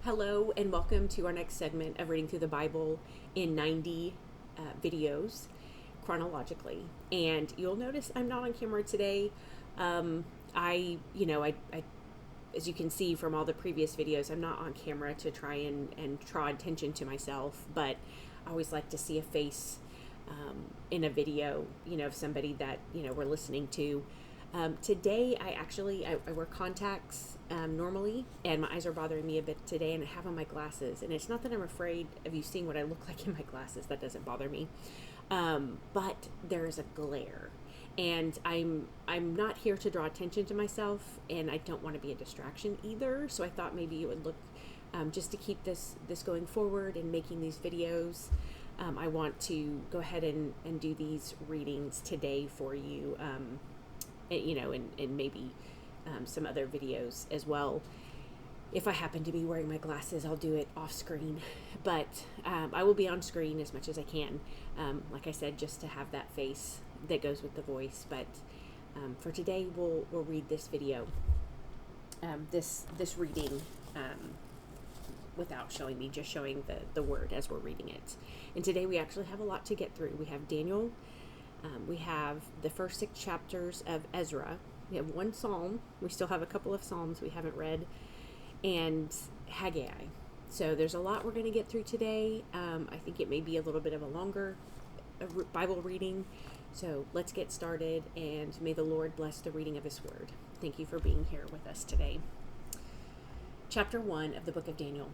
Hello and welcome to our next segment of reading through the Bible in 90 videos chronologically. And you'll notice I'm not on camera today. I as you can see from all the previous videos, I'm not on camera to try and draw attention to myself, but I always like to see a face in a video, of somebody that, we're listening to. Today, I wear contacts normally, and my eyes are bothering me a bit today, and I have on my glasses. And it's not that I'm afraid of you seeing what I look like in my glasses. That doesn't bother me. But there is a glare, and I'm not here to draw attention to myself, and I don't want to be a distraction either. So I thought maybe it would look just to keep this going forward and making these videos. I want to go ahead and do these readings today for you. And maybe some other videos as well. If I happen to be wearing my glasses, I'll do it off screen, but I will be on screen as much as I can. Like I said, just to have that face that goes with the voice. But for today, we'll read this video, this reading without showing me, just showing the word as we're reading it. And today we actually have a lot to get through. We have Daniel. We have the first 6 chapters of Ezra. We have 1 psalm. We still have a couple of psalms we haven't read. And Haggai. So there's a lot we're going to get through today. I think it may be a little bit of a longer Bible reading. So let's get started, and may the Lord bless the reading of His word. Thank you for being here with us today. Chapter 1 of the book of Daniel.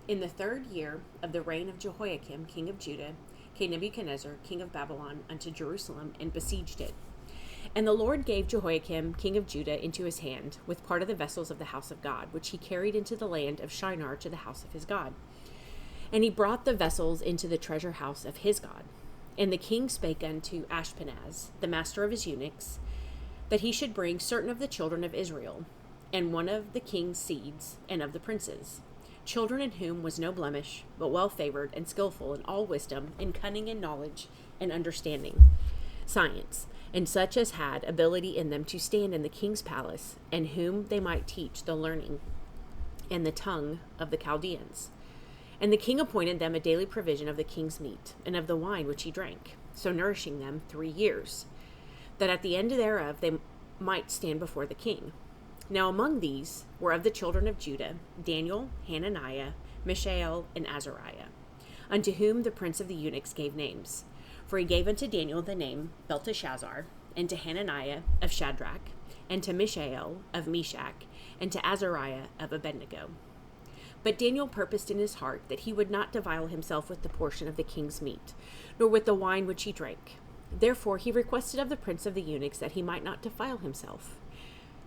In the 3rd year of the reign of Jehoiakim, king of Judah, came Nebuchadnezzar, king of Babylon, unto Jerusalem, and besieged it. And the Lord gave Jehoiakim, king of Judah, into his hand, with part of the vessels of the house of God, which he carried into the land of Shinar to the house of his God. And he brought the vessels into the treasure house of his God. And the king spake unto Ashpenaz, the master of his eunuchs, that he should bring certain of the children of Israel, and one of the king's seeds, and of the princes, children in whom was no blemish, but well favored and skillful in all wisdom, in cunning and knowledge and understanding, science, and such as had ability in them to stand in the king's palace, and whom they might teach the learning and the tongue of the Chaldeans. And the king appointed them a daily provision of the king's meat, and of the wine which he drank, so nourishing them 3 years, that at the end thereof they might stand before the king. Now among these were of the children of Judah Daniel, Hananiah, Mishael, and Azariah, unto whom the prince of the eunuchs gave names. For he gave unto Daniel the name Belteshazzar, and to Hananiah of Shadrach, and to Mishael of Meshach, and to Azariah of Abednego. But Daniel purposed in his heart that he would not defile himself with the portion of the king's meat, nor with the wine which he drank. Therefore he requested of the prince of the eunuchs that he might not defile himself.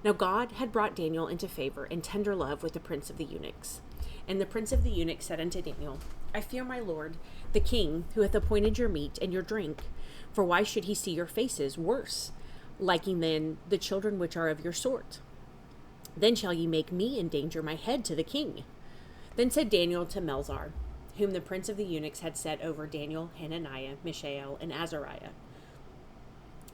Now God had brought Daniel into favor and tender love with the prince of the eunuchs. And the prince of the eunuchs said unto Daniel, I fear my lord, the king, who hath appointed your meat and your drink. For why should he see your faces worse, liking than the children which are of your sort? Then shall ye make me endanger my head to the king. Then said Daniel to Melzar, whom the prince of the eunuchs had set over Daniel, Hananiah, Mishael, and Azariah,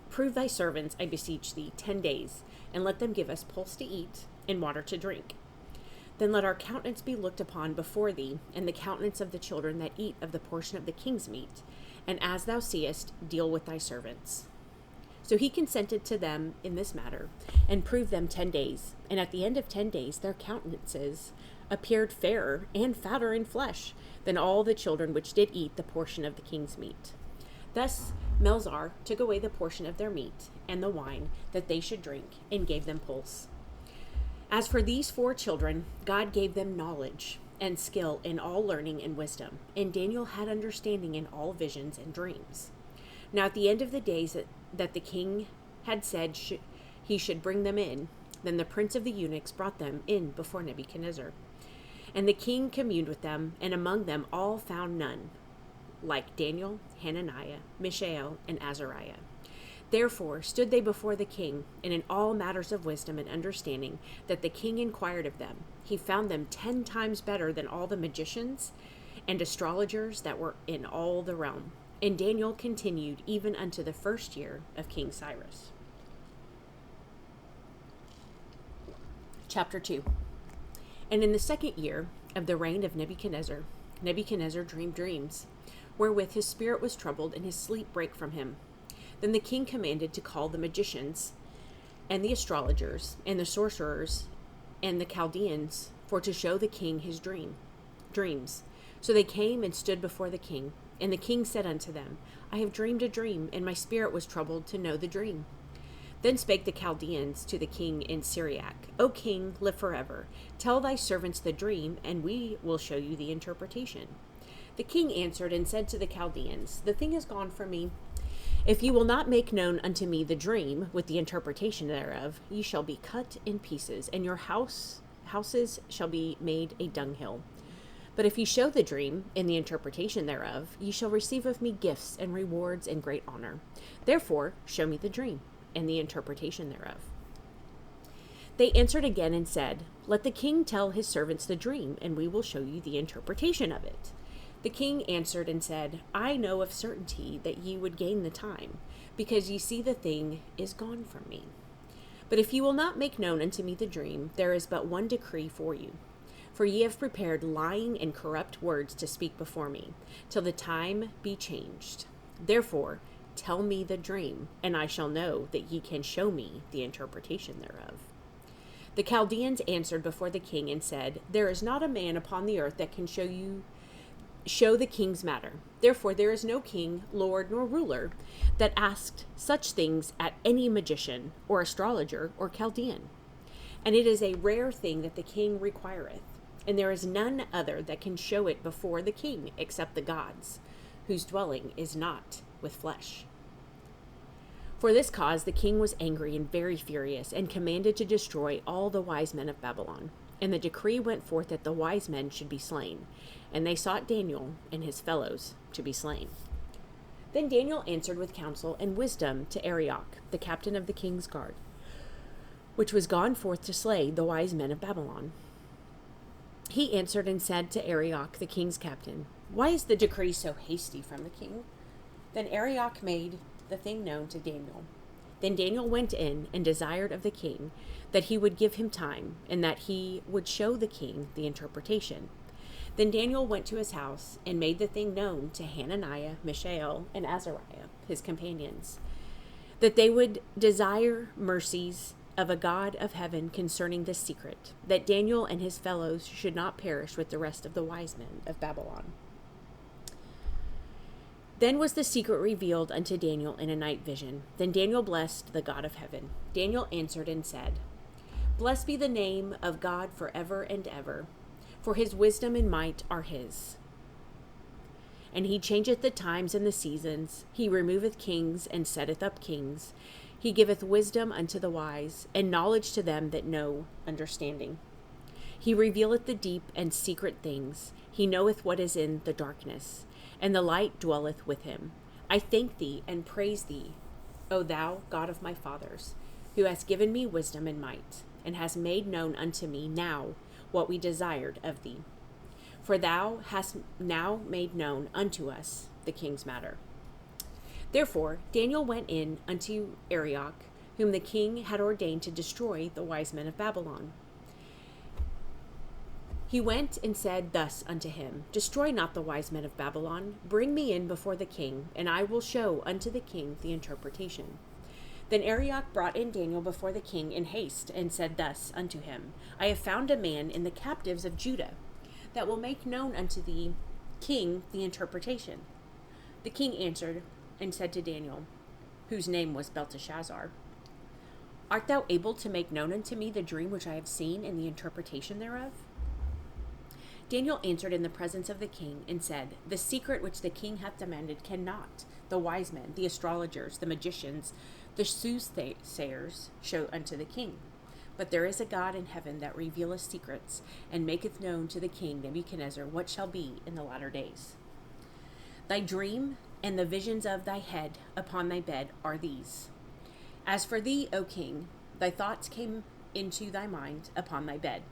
Prove thy servants, I beseech thee, 10 days, and let them give us pulse to eat and water to drink. Then let our countenance be looked upon before thee, and the countenance of the children that eat of the portion of the king's meat, and as thou seest, deal with thy servants. So he consented to them in this matter, and proved them 10 days. And at the end of 10 days their countenances appeared fairer and fatter in flesh than all the children which did eat the portion of the king's meat. Thus Melzar took away the portion of their meat and the wine that they should drink, and gave them pulse. As for these 4 children, God gave them knowledge and skill in all learning and wisdom, and Daniel had understanding in all visions and dreams. Now at the end of the days that the king had said he should bring them in, then the prince of the eunuchs brought them in before Nebuchadnezzar. And the king communed with them, and among them all found none like Daniel, Hananiah, Mishael, and Azariah. Therefore stood they before the king, and in all matters of wisdom and understanding that the king inquired of them, he found them 10 times better than all the magicians and astrologers that were in all the realm. And Daniel continued even unto the 1st year of King Cyrus. Chapter 2. And in the 2nd year of the reign of Nebuchadnezzar, Nebuchadnezzar dreamed dreams, wherewith his spirit was troubled, and his sleep brake from him. Then the king commanded to call the magicians, and the astrologers, and the sorcerers, and the Chaldeans, for to show the king his dreams. So they came and stood before the king. And the king said unto them, I have dreamed a dream, and my spirit was troubled to know the dream. Then spake the Chaldeans to the king in Syriac, O king, live forever. Tell thy servants the dream, and we will show you the interpretation. The king answered and said to the Chaldeans, The thing is gone from me. If ye will not make known unto me the dream with the interpretation thereof, ye shall be cut in pieces, and your houses shall be made a dunghill. But if ye show the dream in the interpretation thereof, ye shall receive of me gifts and rewards and great honor. Therefore show me the dream and the interpretation thereof. They answered again and said, Let the king tell his servants the dream, and we will show you the interpretation of it. The king answered and said, I know of certainty that ye would gain the time, because ye see the thing is gone from me. But if ye will not make known unto me the dream, there is but one decree for you. For ye have prepared lying and corrupt words to speak before me, till the time be changed. Therefore tell me the dream, and I shall know that ye can show me the interpretation thereof. The Chaldeans answered before the king and said, There is not a man upon the earth that can show the king's matter. Therefore there is no king, lord, nor ruler that asked such things at any magician, or astrologer, or Chaldean. And it is a rare thing that the king requireth, and there is none other that can show it before the king except the gods, whose dwelling is not with flesh. For this cause the king was angry and very furious, and commanded to destroy all the wise men of Babylon. And the decree went forth that the wise men should be slain, and they sought Daniel and his fellows to be slain. Then Daniel answered with counsel and wisdom to Arioch, the captain of the king's guard, which was gone forth to slay the wise men of Babylon. He answered and said to Arioch, the king's captain, Why is the decree so hasty from the king? Then Arioch made the thing known to Daniel. Then Daniel went in and desired of the king that he would give him time, and that he would show the king the interpretation. Then Daniel went to his house and made the thing known to Hananiah, Mishael, and Azariah, his companions, that they would desire mercies of a God of heaven concerning this secret, that Daniel and his fellows should not perish with the rest of the wise men of Babylon. Then was the secret revealed unto Daniel in a night vision. Then Daniel blessed the God of heaven. Daniel answered and said, Blessed be the name of God forever and ever, for his wisdom and might are his. And he changeth the times and the seasons. He removeth kings and setteth up kings. He giveth wisdom unto the wise, and knowledge to them that know understanding. He revealeth the deep and secret things. He knoweth what is in the darkness, and the light dwelleth with him. I thank thee and praise thee, O thou God of my fathers, who hast given me wisdom and might, and hast made known unto me now what we desired of thee. For thou hast now made known unto us the king's matter. Therefore Daniel went in unto Arioch, whom the king had ordained to destroy the wise men of Babylon. He went and said thus unto him, Destroy not the wise men of Babylon. Bring me in before the king, and I will show unto the king the interpretation. Then Arioch brought in Daniel before the king in haste, and said thus unto him, I have found a man in the captives of Judah, that will make known unto the king the interpretation. The king answered and said to Daniel, whose name was Belteshazzar, Art thou able to make known unto me the dream which I have seen and the interpretation thereof? Daniel answered in the presence of the king and said, The secret which the king hath demanded cannot the wise men, the astrologers, the magicians, the soothsayers show unto the king. But there is a God in heaven that revealeth secrets, and maketh known to the king Nebuchadnezzar what shall be in the latter days. Thy dream and the visions of thy head upon thy bed are these. As for thee, O king, thy thoughts came into thy mind upon thy bed,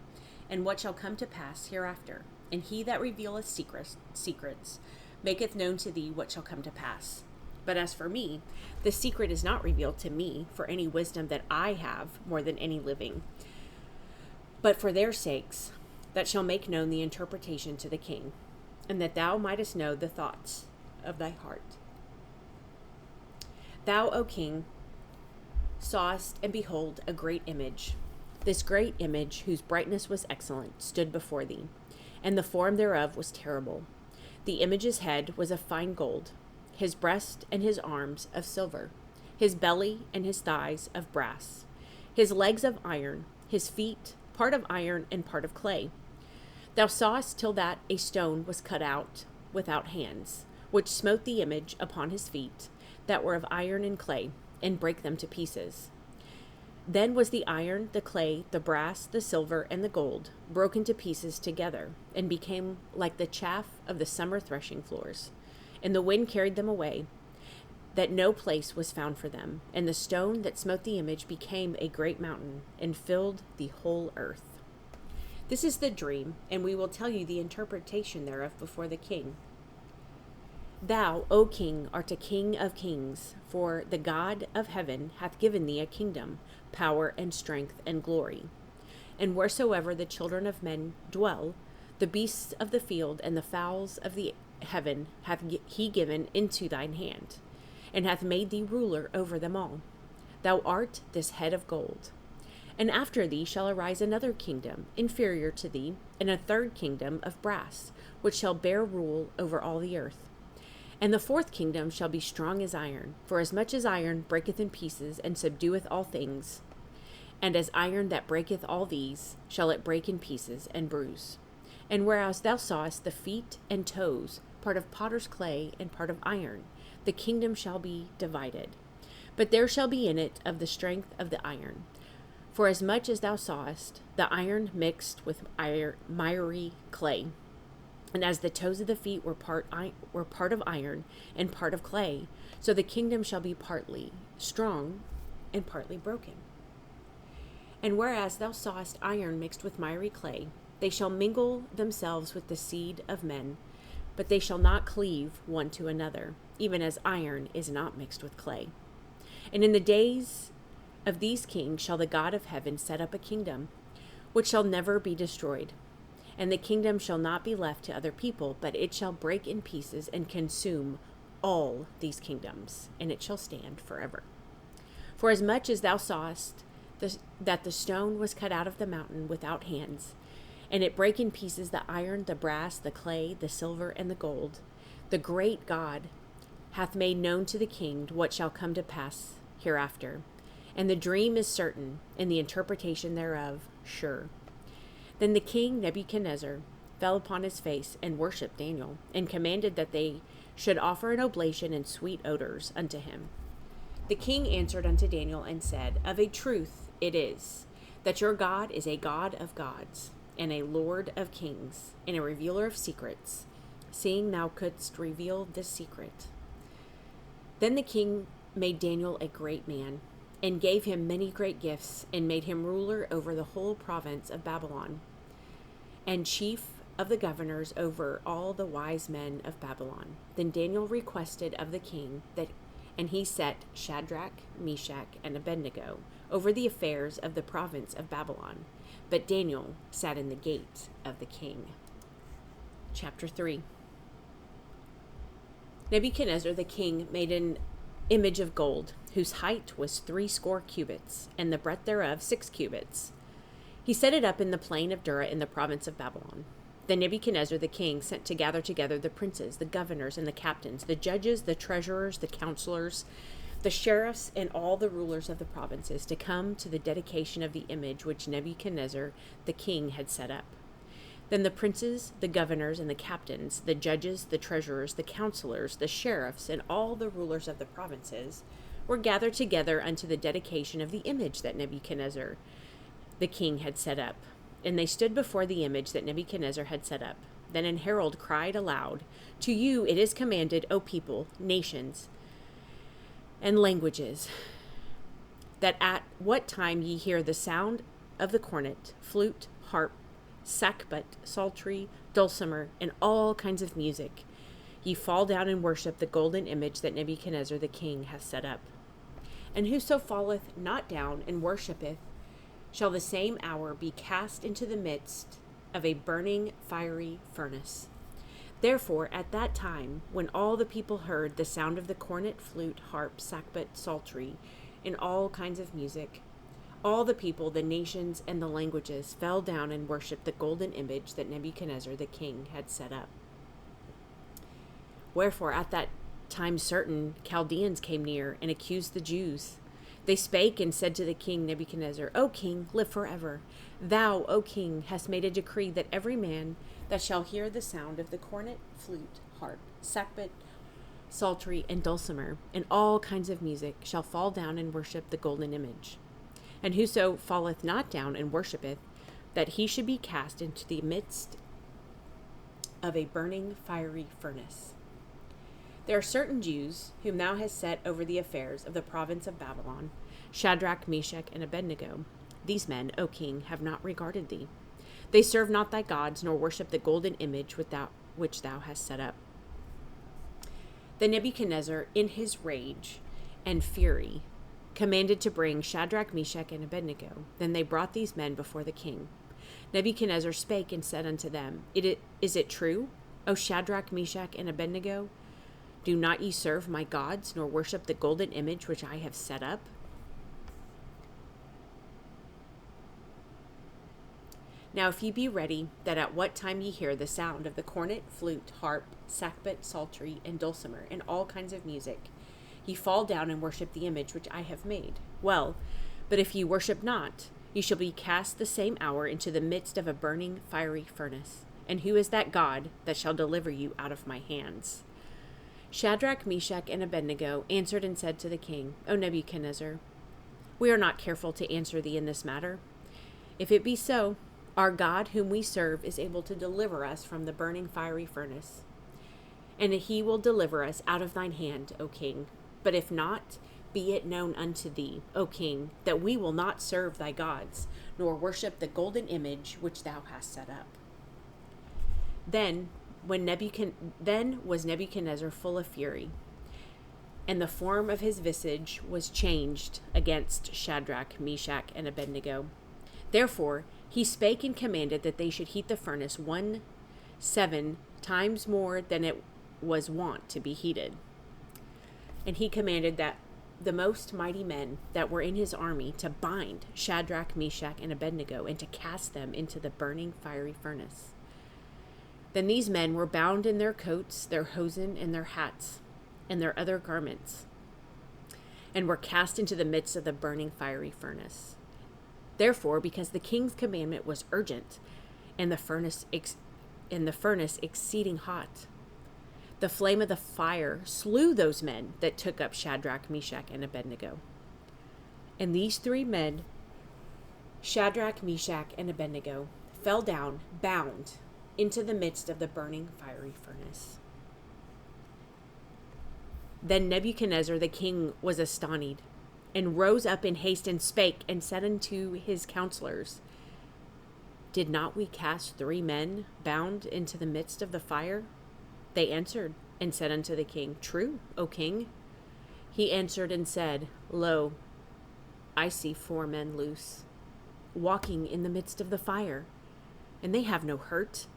and what shall come to pass hereafter. And he that revealeth secrets maketh known to thee what shall come to pass. But as for me, the secret is not revealed to me for any wisdom that I have more than any living, but for their sakes that shall make known the interpretation to the king, and that thou mightest know the thoughts of thy heart. Thou, O king, sawest, and behold, a great image. This great image, whose brightness was excellent, stood before thee, and the form thereof was terrible. The image's head was of fine gold, his breast and his arms of silver, his belly and his thighs of brass, his legs of iron, his feet part of iron and part of clay. Thou sawest till that a stone was cut out without hands, which smote the image upon his feet, that were of iron and clay, and brake them to pieces. Then was the iron, the clay, the brass, the silver, and the gold broken to pieces together, and became like the chaff of the summer threshing floors. And the wind carried them away, that no place was found for them. And the stone that smote the image became a great mountain, and filled the whole earth. This is the dream, and we will tell you the interpretation thereof before the king. Thou, O king, art a king of kings, for the God of heaven hath given thee a kingdom, power, and strength, and glory. And wheresoever the children of men dwell, the beasts of the field and the fowls of the heaven hath he given into thine hand, and hath made thee ruler over them all. Thou art this head of gold. And after thee shall arise another kingdom, inferior to thee, and a third kingdom of brass, which shall bear rule over all the earth. And the fourth kingdom shall be strong as iron, for as much as iron breaketh in pieces, and subdueth all things, and as iron that breaketh all these, shall it break in pieces, and bruise. And whereas thou sawest the feet and toes, part of potter's clay, and part of iron, the kingdom shall be divided. But there shall be in it of the strength of the iron. For as much as thou sawest the iron mixed with miry clay, and as the toes of the feet were part of iron and part of clay, so the kingdom shall be partly strong and partly broken. And whereas thou sawest iron mixed with miry clay, they shall mingle themselves with the seed of men, but they shall not cleave one to another, even as iron is not mixed with clay. And in the days of these kings shall the God of heaven set up a kingdom, which shall never be destroyed. And the kingdom shall not be left to other people, but it shall break in pieces and consume all these kingdoms, and it shall stand forever. For as much as thou sawest that the stone was cut out of the mountain without hands, and it brake in pieces the iron, the brass, the clay, the silver, and the gold, the great God hath made known to the king what shall come to pass hereafter. And the dream is certain, and the interpretation thereof sure. Then the king Nebuchadnezzar fell upon his face and worshipped Daniel, and commanded that they should offer an oblation and sweet odors unto him. The king answered unto Daniel and said, Of a truth it is, that your God is a God of gods, and a Lord of kings, and a revealer of secrets, seeing thou couldst reveal this secret. Then the king made Daniel a great man, and gave him many great gifts, and made him ruler over the whole province of Babylon, and chief of the governors over all the wise men of Babylon. Then Daniel requested of the king and he set Shadrach, Meshach, and Abednego over the affairs of the province of Babylon. But Daniel sat in the gate of the king. Chapter 3. Nebuchadnezzar the king made an image of gold, whose height was 60 cubits, and the breadth thereof 6 cubits. He set it up in the plain of Dura in the province of Babylon. Then Nebuchadnezzar the king sent to gather together the princes, the governors, and the captains, the judges, the treasurers, the counselors, the sheriffs, and all the rulers of the provinces, to come to the dedication of the image which Nebuchadnezzar the king had set up. Then the princes, the governors, and the captains, the judges, the treasurers, the counselors, the sheriffs, and all the rulers of the provinces were gathered together unto the dedication of the image that Nebuchadnezzar the king had set up. And they stood before the image that Nebuchadnezzar had set up. Then an herald cried aloud, To you it is commanded, O people, nations, and languages, that at what time ye hear the sound of the cornet, flute, harp, sackbut, psaltery, dulcimer, and all kinds of music, ye fall down and worship the golden image that Nebuchadnezzar the king hath set up. And whoso falleth not down and worshipeth shall the same hour be cast into the midst of a burning fiery furnace. Therefore, at that time, when all the people heard the sound of the cornet, flute, harp, sackbut, psaltery, and all kinds of music, all the people, the nations, and the languages fell down and worshipped the golden image that Nebuchadnezzar the king had set up. Wherefore, at that time certain Chaldeans came near and accused the Jews. They spake and said to the king Nebuchadnezzar, O king, live forever. Thou, O king, hast made a decree that every man that shall hear the sound of the cornet, flute, harp, sackbut, psaltery, and dulcimer, and all kinds of music, shall fall down and worship the golden image. And whoso falleth not down and worshipeth, that he should be cast into the midst of a burning fiery furnace. There are certain Jews whom thou hast set over the affairs of the province of Babylon, Shadrach, Meshach, and Abednego. These men, O king, have not regarded thee. They serve not thy gods, nor worship the golden image which thou hast set up. Then Nebuchadnezzar, in his rage and fury, commanded to bring Shadrach, Meshach, and Abednego. Then they brought these men before the king. Nebuchadnezzar spake and said unto them, Is it true, O Shadrach, Meshach, and Abednego? Do not ye serve my gods, nor worship the golden image which I have set up? Now if ye be ready, that at what time ye hear the sound of the cornet, flute, harp, sackbut, psaltery, and dulcimer, and all kinds of music, ye fall down and worship the image which I have made. Well, but if ye worship not, ye shall be cast the same hour into the midst of a burning fiery furnace. And who is that God that shall deliver you out of my hands? Shadrach, Meshach, and Abednego answered and said to the king, O Nebuchadnezzar, we are not careful to answer thee in this matter. If it be so, our God whom we serve is able to deliver us from the burning fiery furnace, and he will deliver us out of thine hand, O king. But if not, be it known unto thee, O king, that we will not serve thy gods, nor worship the golden image which thou hast set up. Then was Nebuchadnezzar full of fury, and the form of his visage was changed against Shadrach, Meshach, and Abednego. Therefore he spake and commanded that they should heat the furnace 17 times more than it was wont to be heated. And he commanded that the most mighty men that were in his army to bind Shadrach, Meshach, and Abednego, and to cast them into the burning fiery furnace. Then these men were bound in their coats, their hosen, and their hats, and their other garments, and were cast into the midst of the burning fiery furnace. Therefore, because the king's commandment was urgent, and the furnace exceeding hot, the flame of the fire slew those men that took up Shadrach, Meshach, and Abednego. And these three men, Shadrach, Meshach, and Abednego, fell down, bound, into the midst of the burning fiery furnace. Then Nebuchadnezzar the king was astonished, and rose up in haste, and spake, and said unto his counselors, Did not we cast 3 men bound into the midst of the fire? They answered and said unto the king, True, O king. He answered and said, Lo, I see 4 men loose, walking in the midst of the fire, and they have no hurt,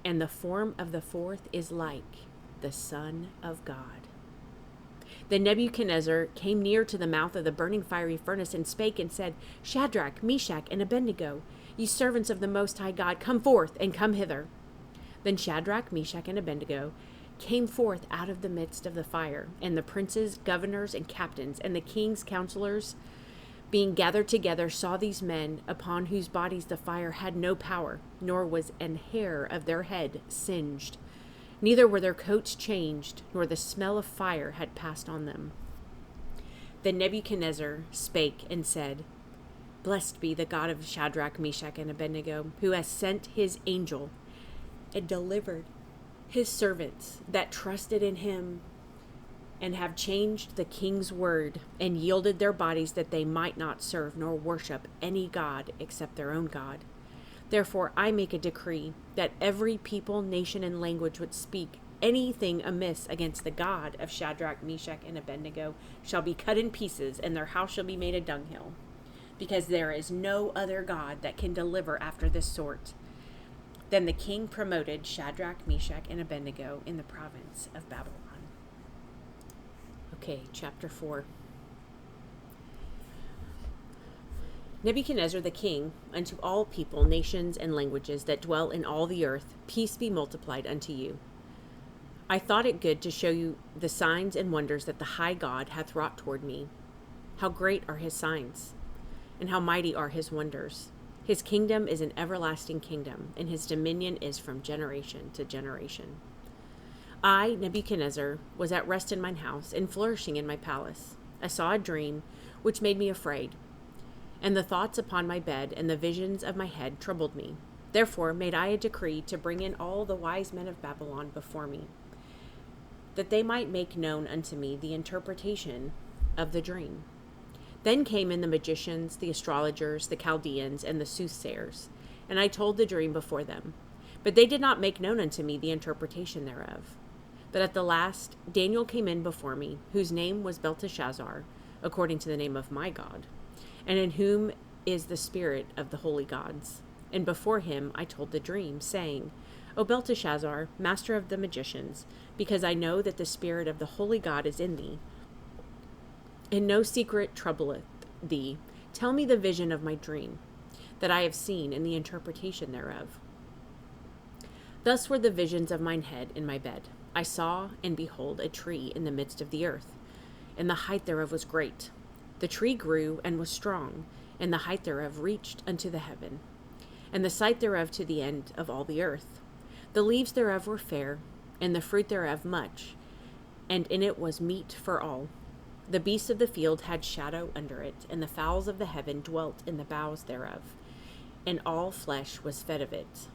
and the form of the 4th is like the Son of God. Then Nebuchadnezzar came near to the mouth of the burning fiery furnace, and spake and said, Shadrach, Meshach, and Abednego, ye servants of the Most High God, come forth and come hither. Then Shadrach, Meshach, and Abednego came forth out of the midst of the fire, and the princes, governors, and captains, and the king's counselors, being gathered together, saw these men, upon whose bodies the fire had no power, nor was an hair of their head singed. Neither were their coats changed, nor the smell of fire had passed on them. Then Nebuchadnezzar spake and said, Blessed be the God of Shadrach, Meshach, and Abednego, who has sent his angel and delivered his servants that trusted in him, and have changed the king's word, and yielded their bodies that they might not serve nor worship any god except their own God. Therefore I make a decree that every people, nation, and language would speak anything amiss against the God of Shadrach, Meshach, and Abednego shall be cut in pieces, and their house shall be made a dunghill, because there is no other God that can deliver after this sort. Then the king promoted Shadrach, Meshach, and Abednego in the province of Babylon. Okay, chapter 4. Nebuchadnezzar the king, unto all people, nations, and languages that dwell in all the earth, peace be multiplied unto you. I thought it good to show you the signs and wonders that the high God hath wrought toward me. How great are his signs, and how mighty are his wonders. His kingdom is an everlasting kingdom, and his dominion is from generation to generation. I, Nebuchadnezzar, was at rest in mine house, and flourishing in my palace. I saw a dream, which made me afraid. And the thoughts upon my bed and the visions of my head troubled me. Therefore made I a decree to bring in all the wise men of Babylon before me, that they might make known unto me the interpretation of the dream. Then came in the magicians, the astrologers, the Chaldeans, and the soothsayers, and I told the dream before them. But they did not make known unto me the interpretation thereof. But at the last Daniel came in before me, whose name was Belteshazzar, according to the name of my God, and in whom is the spirit of the holy gods. And before him I told the dream, saying, O Belteshazzar, master of the magicians, because I know that the spirit of the holy God is in thee, and no secret troubleth thee, tell me the vision of my dream, that I have seen, and the interpretation thereof. Thus were the visions of mine head in my bed. I saw, and behold, a tree in the midst of the earth, and the height thereof was great. The tree grew and was strong, and the height thereof reached unto the heaven, and the sight thereof to the end of all the earth. The leaves thereof were fair, and the fruit thereof much, and in it was meat for all. The beasts of the field had shadow under it, and the fowls of the heaven dwelt in the boughs thereof, and all flesh was fed of it.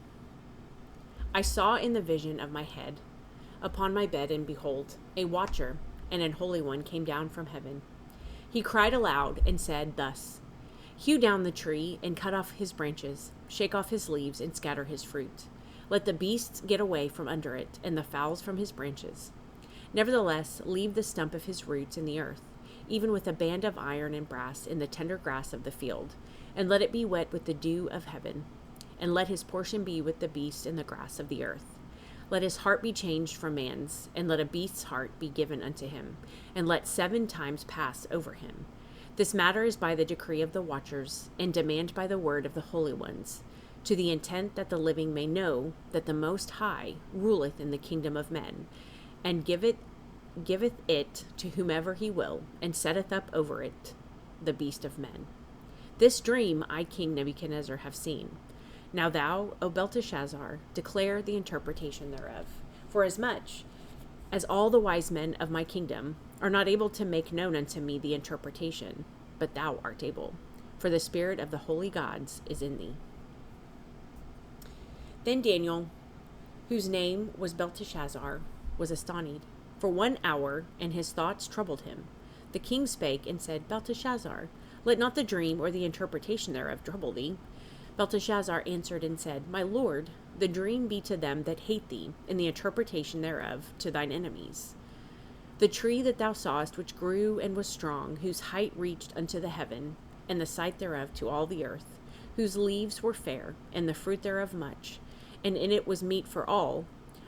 I saw in the vision of my head upon my bed, and behold, a watcher and an holy one came down from heaven. He cried aloud and said thus, Hew down the tree, and cut off his branches, shake off his leaves, and scatter his fruit. Let the beasts get away from under it, and the fowls from his branches. Nevertheless, leave the stump of his roots in the earth, even with a band of iron and brass in the tender grass of the field, and let it be wet with the dew of heaven, and let his portion be with the beast in the grass of the earth. Let his heart be changed from man's, and let a beast's heart be given unto him, and let 7 times pass over him. This matter is by the decree of the watchers, and demand by the word of the holy ones, to the intent that the living may know that the Most High ruleth in the kingdom of men, and giveth it to whomever he will, and setteth up over it the beast of men. This dream I, King Nebuchadnezzar, have seen. Now thou, O Belteshazzar, declare the interpretation thereof. For as much as all the wise men of my kingdom are not able to make known unto me the interpretation, but thou art able, for the spirit of the holy gods is in thee. Then Daniel, whose name was Belteshazzar, was astonished for 1 hour, and his thoughts troubled him. The king spake and said, Belteshazzar, let not the dream or the interpretation thereof trouble thee. Belteshazzar answered and said, My lord, the dream be to them that hate thee, and the interpretation thereof to thine enemies. The tree that thou sawest, which grew and was strong, whose height reached unto the heaven, and the sight thereof to all the earth, whose leaves were fair, and the fruit thereof much, and in it was meat for all,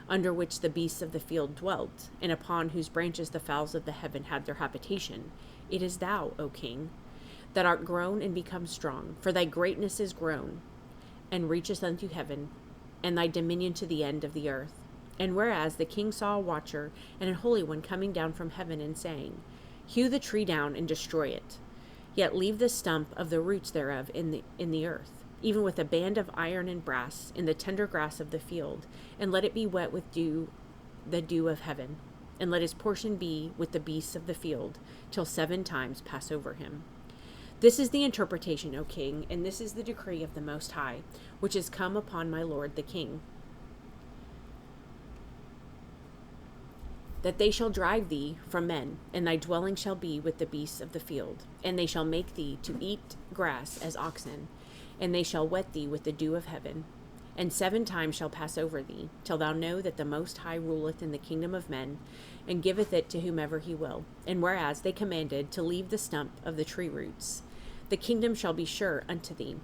under which the beasts of the field dwelt, and upon whose branches the fowls of the heaven had their habitation. It is thou, O king, that art grown and become strong, for thy greatness is grown, and reacheth unto heaven, and thy dominion to the end of the earth. And whereas the king saw a watcher and a holy one coming down from heaven, and saying, Hew the tree down and destroy it, yet leave the stump of the roots thereof in the earth, even with a band of iron and brass in the tender grass of the field, and let it be wet with the dew of heaven, and let his portion be with the beasts of the field, till 7 times pass over him. This is the interpretation, O king, and this is the decree of the Most High, which is come upon my lord the king, that they shall drive thee from men, and thy dwelling shall be with the beasts of the field, and they shall make thee to eat grass as oxen, and they shall wet thee with the dew of heaven. And 7 times shall pass over thee, till thou know that the Most High ruleth in the kingdom of men, and giveth it to whomever he will. And whereas they commanded to leave the stump of the tree roots, the kingdom shall be sure unto thee.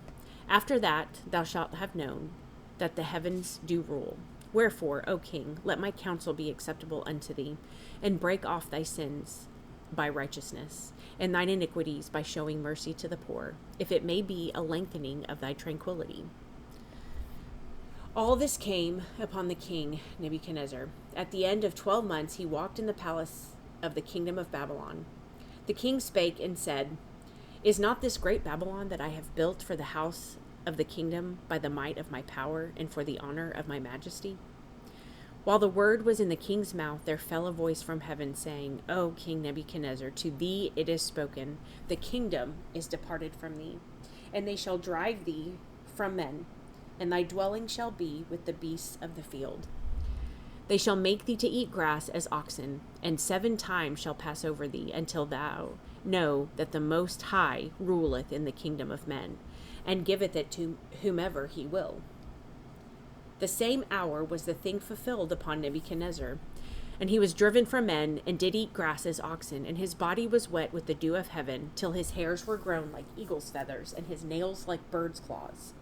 After that thou shalt have known that the heavens do rule. Wherefore, O king, let my counsel be acceptable unto thee, and break off thy sins by righteousness, and thine iniquities by showing mercy to the poor, if it may be a lengthening of thy tranquility. All this came upon the king Nebuchadnezzar. At the end of 12 months he walked in the palace of the kingdom of Babylon. The king spake and said, Is not this great Babylon that I have built for the house of the kingdom by the might of my power and for the honor of my majesty? While the word was in the king's mouth, there fell a voice from heaven, saying, O King Nebuchadnezzar, to thee it is spoken, the kingdom is departed from thee, and they shall drive thee from men, and thy dwelling shall be with the beasts of the field. They shall make thee to eat grass as oxen, and 7 times shall pass over thee, until thou know that the Most High ruleth in the kingdom of men, and giveth it to whomever he will. The same hour was the thing fulfilled upon Nebuchadnezzar, and he was driven from men, and did eat grass as oxen, and his body was wet with the dew of heaven, till his hairs were grown like eagle's feathers, and his nails like bird's claws.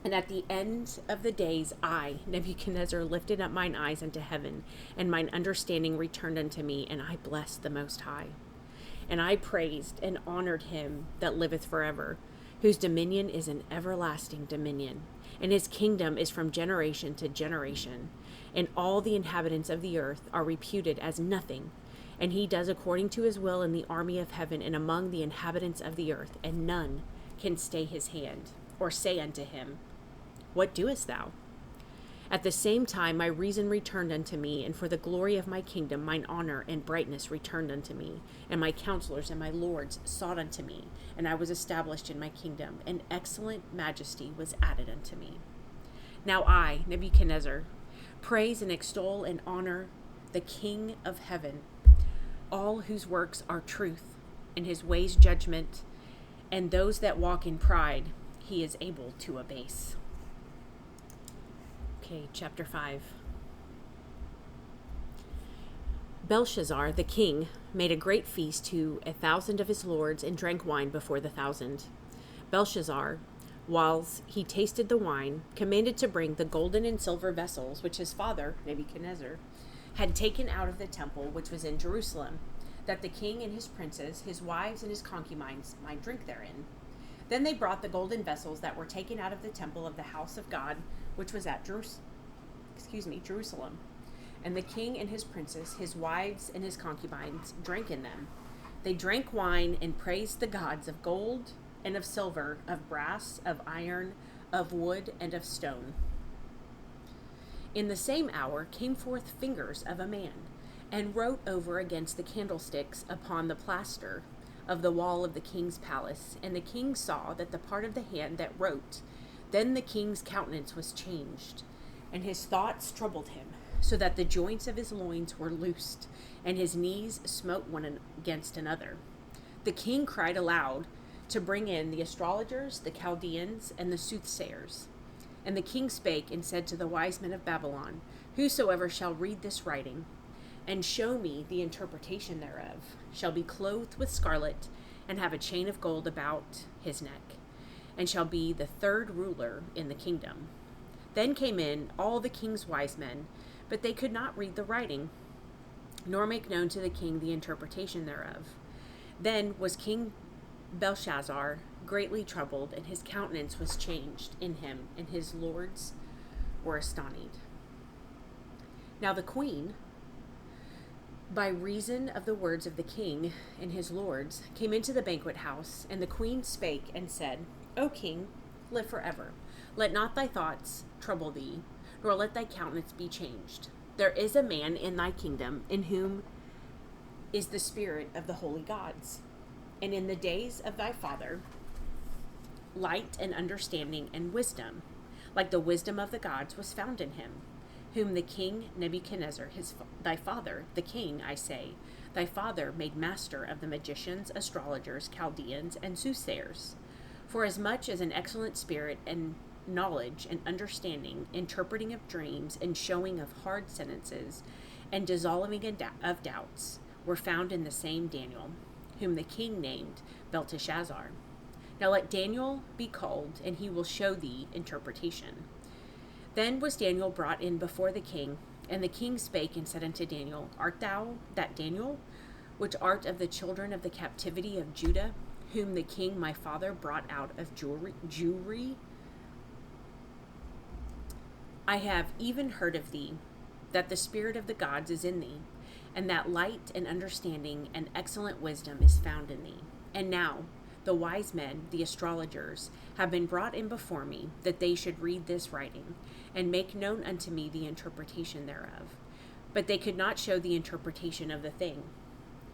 And at the end of the days, I, Nebuchadnezzar, lifted up mine eyes unto heaven, and mine understanding returned unto me, and I blessed the Most High. And I praised and honored him that liveth forever, whose dominion is an everlasting dominion, and his kingdom is from generation to generation. And all the inhabitants of the earth are reputed as nothing, and he does according to his will in the army of heaven and among the inhabitants of the earth, and none can stay his hand, or say unto him, What doest thou? At the same time my reason returned unto me, and for the glory of my kingdom mine honor and brightness returned unto me, and my counselors and my lords sought unto me, and I was established in my kingdom, and excellent majesty was added unto me. Now I, Nebuchadnezzar, praise and extol and honor the King of heaven, all whose works are truth, and his ways judgment, and those that walk in pride he is able to abase. Okay, chapter 5. Belshazzar, the king, made a great feast to 1,000 of his lords, and drank wine before the 1,000. Belshazzar, whiles he tasted the wine, commanded to bring the golden and silver vessels which his father, Nebuchadnezzar, had taken out of the temple which was in Jerusalem, that the king and his princes, his wives, and his concubines might drink therein. Then they brought the golden vessels that were taken out of the temple of the house of God, which was at Jerusalem. And the king and his princes, his wives, and his concubines drank in them. They drank wine and praised the gods of gold and of silver, of brass, of iron, of wood, and of stone. In the same hour came forth fingers of a man, and wrote over against the candlesticks upon the plaster of the wall of the king's palace. And the king saw that the part of the hand that wrote, then the king's countenance was changed, and his thoughts troubled him, so that the joints of his loins were loosed, and his knees smote one against another. The king cried aloud to bring in the astrologers, the Chaldeans, and the soothsayers. And the king spake and said to the wise men of Babylon, Whosoever shall read this writing, and show me the interpretation thereof, shall be clothed with scarlet, and have a chain of gold about his neck, and shall be the 3rd ruler in the kingdom. Then came in all the king's wise men, but they could not read the writing, nor make known to the king the interpretation thereof. Then was King Belshazzar greatly troubled, and his countenance was changed in him, and his lords were astonished. Now the queen, by reason of the words of the king and his lords, came into the banquet house, and the queen spake and said, O king, live forever. Let not thy thoughts trouble thee, nor let thy countenance be changed. There is a man in thy kingdom in whom is the spirit of the holy gods. And in the days of thy father, light and understanding and wisdom, like the wisdom of the gods, was found in him, whom the king Nebuchadnezzar, thy father, the king, I say, thy father made master of the magicians, astrologers, Chaldeans, and soothsayers. For as much as an excellent spirit and knowledge and understanding, interpreting of dreams, and showing of hard sentences, and dissolving of doubts, were found in the same Daniel, whom the king named Belteshazzar. Now let Daniel be called, and he will show thee interpretation. Then was Daniel brought in before the king, and the king spake and said unto Daniel, Art thou that Daniel, which art of the children of the captivity of Judah, whom the king my father brought out of Jewry? I have even heard of thee, that the spirit of the gods is in thee, and that light and understanding and excellent wisdom is found in thee. And now the wise men, the astrologers, have been brought in before me, that they should read this writing, and make known unto me the interpretation thereof. But they could not show the interpretation of the thing.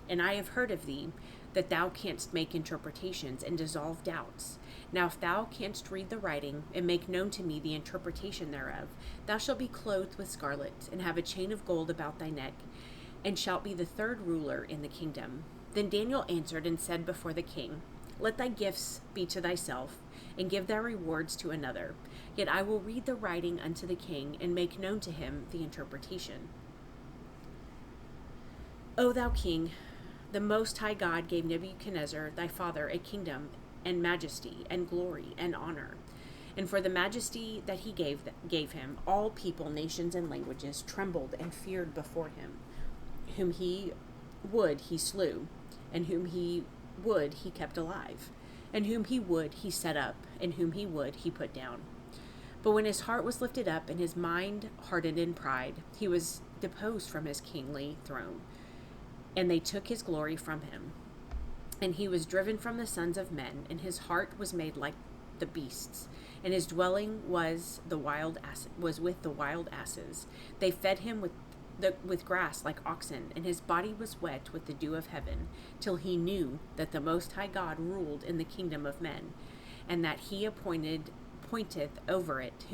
And I have heard of thee, that thou canst make interpretations and dissolve doubts. Now if thou canst read the writing, and make known to me the interpretation thereof, thou shalt be clothed with scarlet, and have a chain of gold about thy neck, and shalt be the third ruler in the kingdom. Then Daniel answered and said before the king, Let thy gifts be to thyself, and give thy rewards to another. Yet I will read the writing unto the king, and make known to him the interpretation. O thou king, the Most High God gave Nebuchadnezzar thy father a kingdom, and majesty, and glory, and honor. And for the majesty that he gave him, all people, nations, and languages trembled and feared before him. Whom he would, he slew, and whom he would, he kept alive, and whom he would, he set up, and whom he would, he put down. But when his heart was lifted up, and his mind hardened in pride, he was deposed from his kingly throne, and they took his glory from him. And he was driven from the sons of men, and his heart was made like the beasts, and his dwelling was with the wild asses. They fed him with grass like oxen, and his body was wet with the dew of heaven, till he knew that the Most High God ruled in the kingdom of men, and that he appointeth over it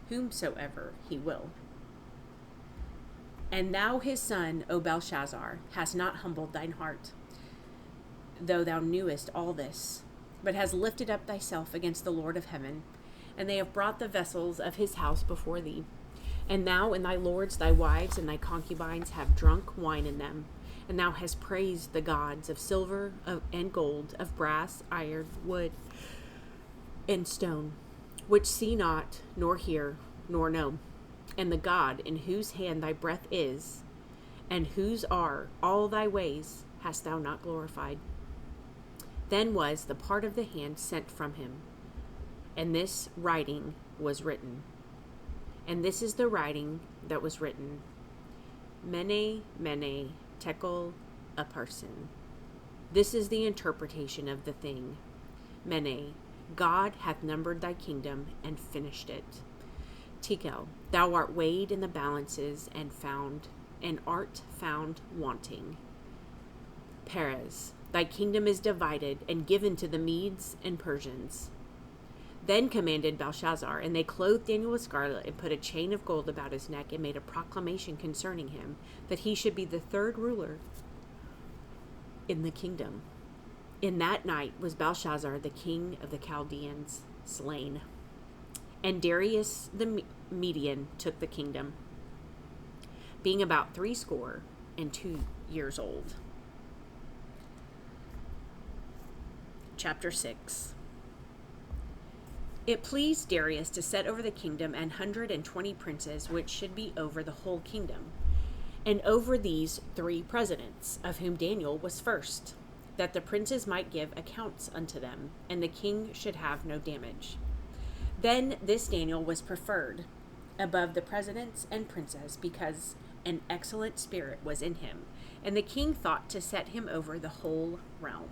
whomsoever he will. And thou his son, O Belshazzar, hast not humbled thine heart, though thou knewest all this, but hast lifted up thyself against the Lord of heaven, and they have brought the vessels of his house before thee. And thou and thy lords, thy wives, and thy concubines have drunk wine in them. And thou hast praised the gods of silver and gold, of brass, iron, wood, and stone, which see not, nor hear, nor know. And the God in whose hand thy breath is, and whose are all thy ways, hast thou not glorified. Then was the part of the hand sent from him, and this writing was written. And this is the writing that was written. Mene, Mene, Tekel, Upharsin. This is the interpretation of the thing. Mene, God hath numbered thy kingdom and finished it. Tekel, thou art weighed in the balances and art found wanting. Perez, thy kingdom is divided and given to the Medes and Persians. Then commanded Belshazzar, and they clothed Daniel with scarlet, and put a chain of gold about his neck, and made a proclamation concerning him, that he should be the third ruler in the kingdom. In that night was Belshazzar, the king of the Chaldeans, slain. And Darius the Median took the kingdom, being about 62 years old. Chapter 6. It pleased Darius to set over the kingdom 120 princes, which should be over the whole kingdom, and over these 3 presidents, of whom Daniel was first, that the princes might give accounts unto them, and the king should have no damage. Then this Daniel was preferred above the presidents and princes, because an excellent spirit was in him, and the king thought to set him over the whole realm.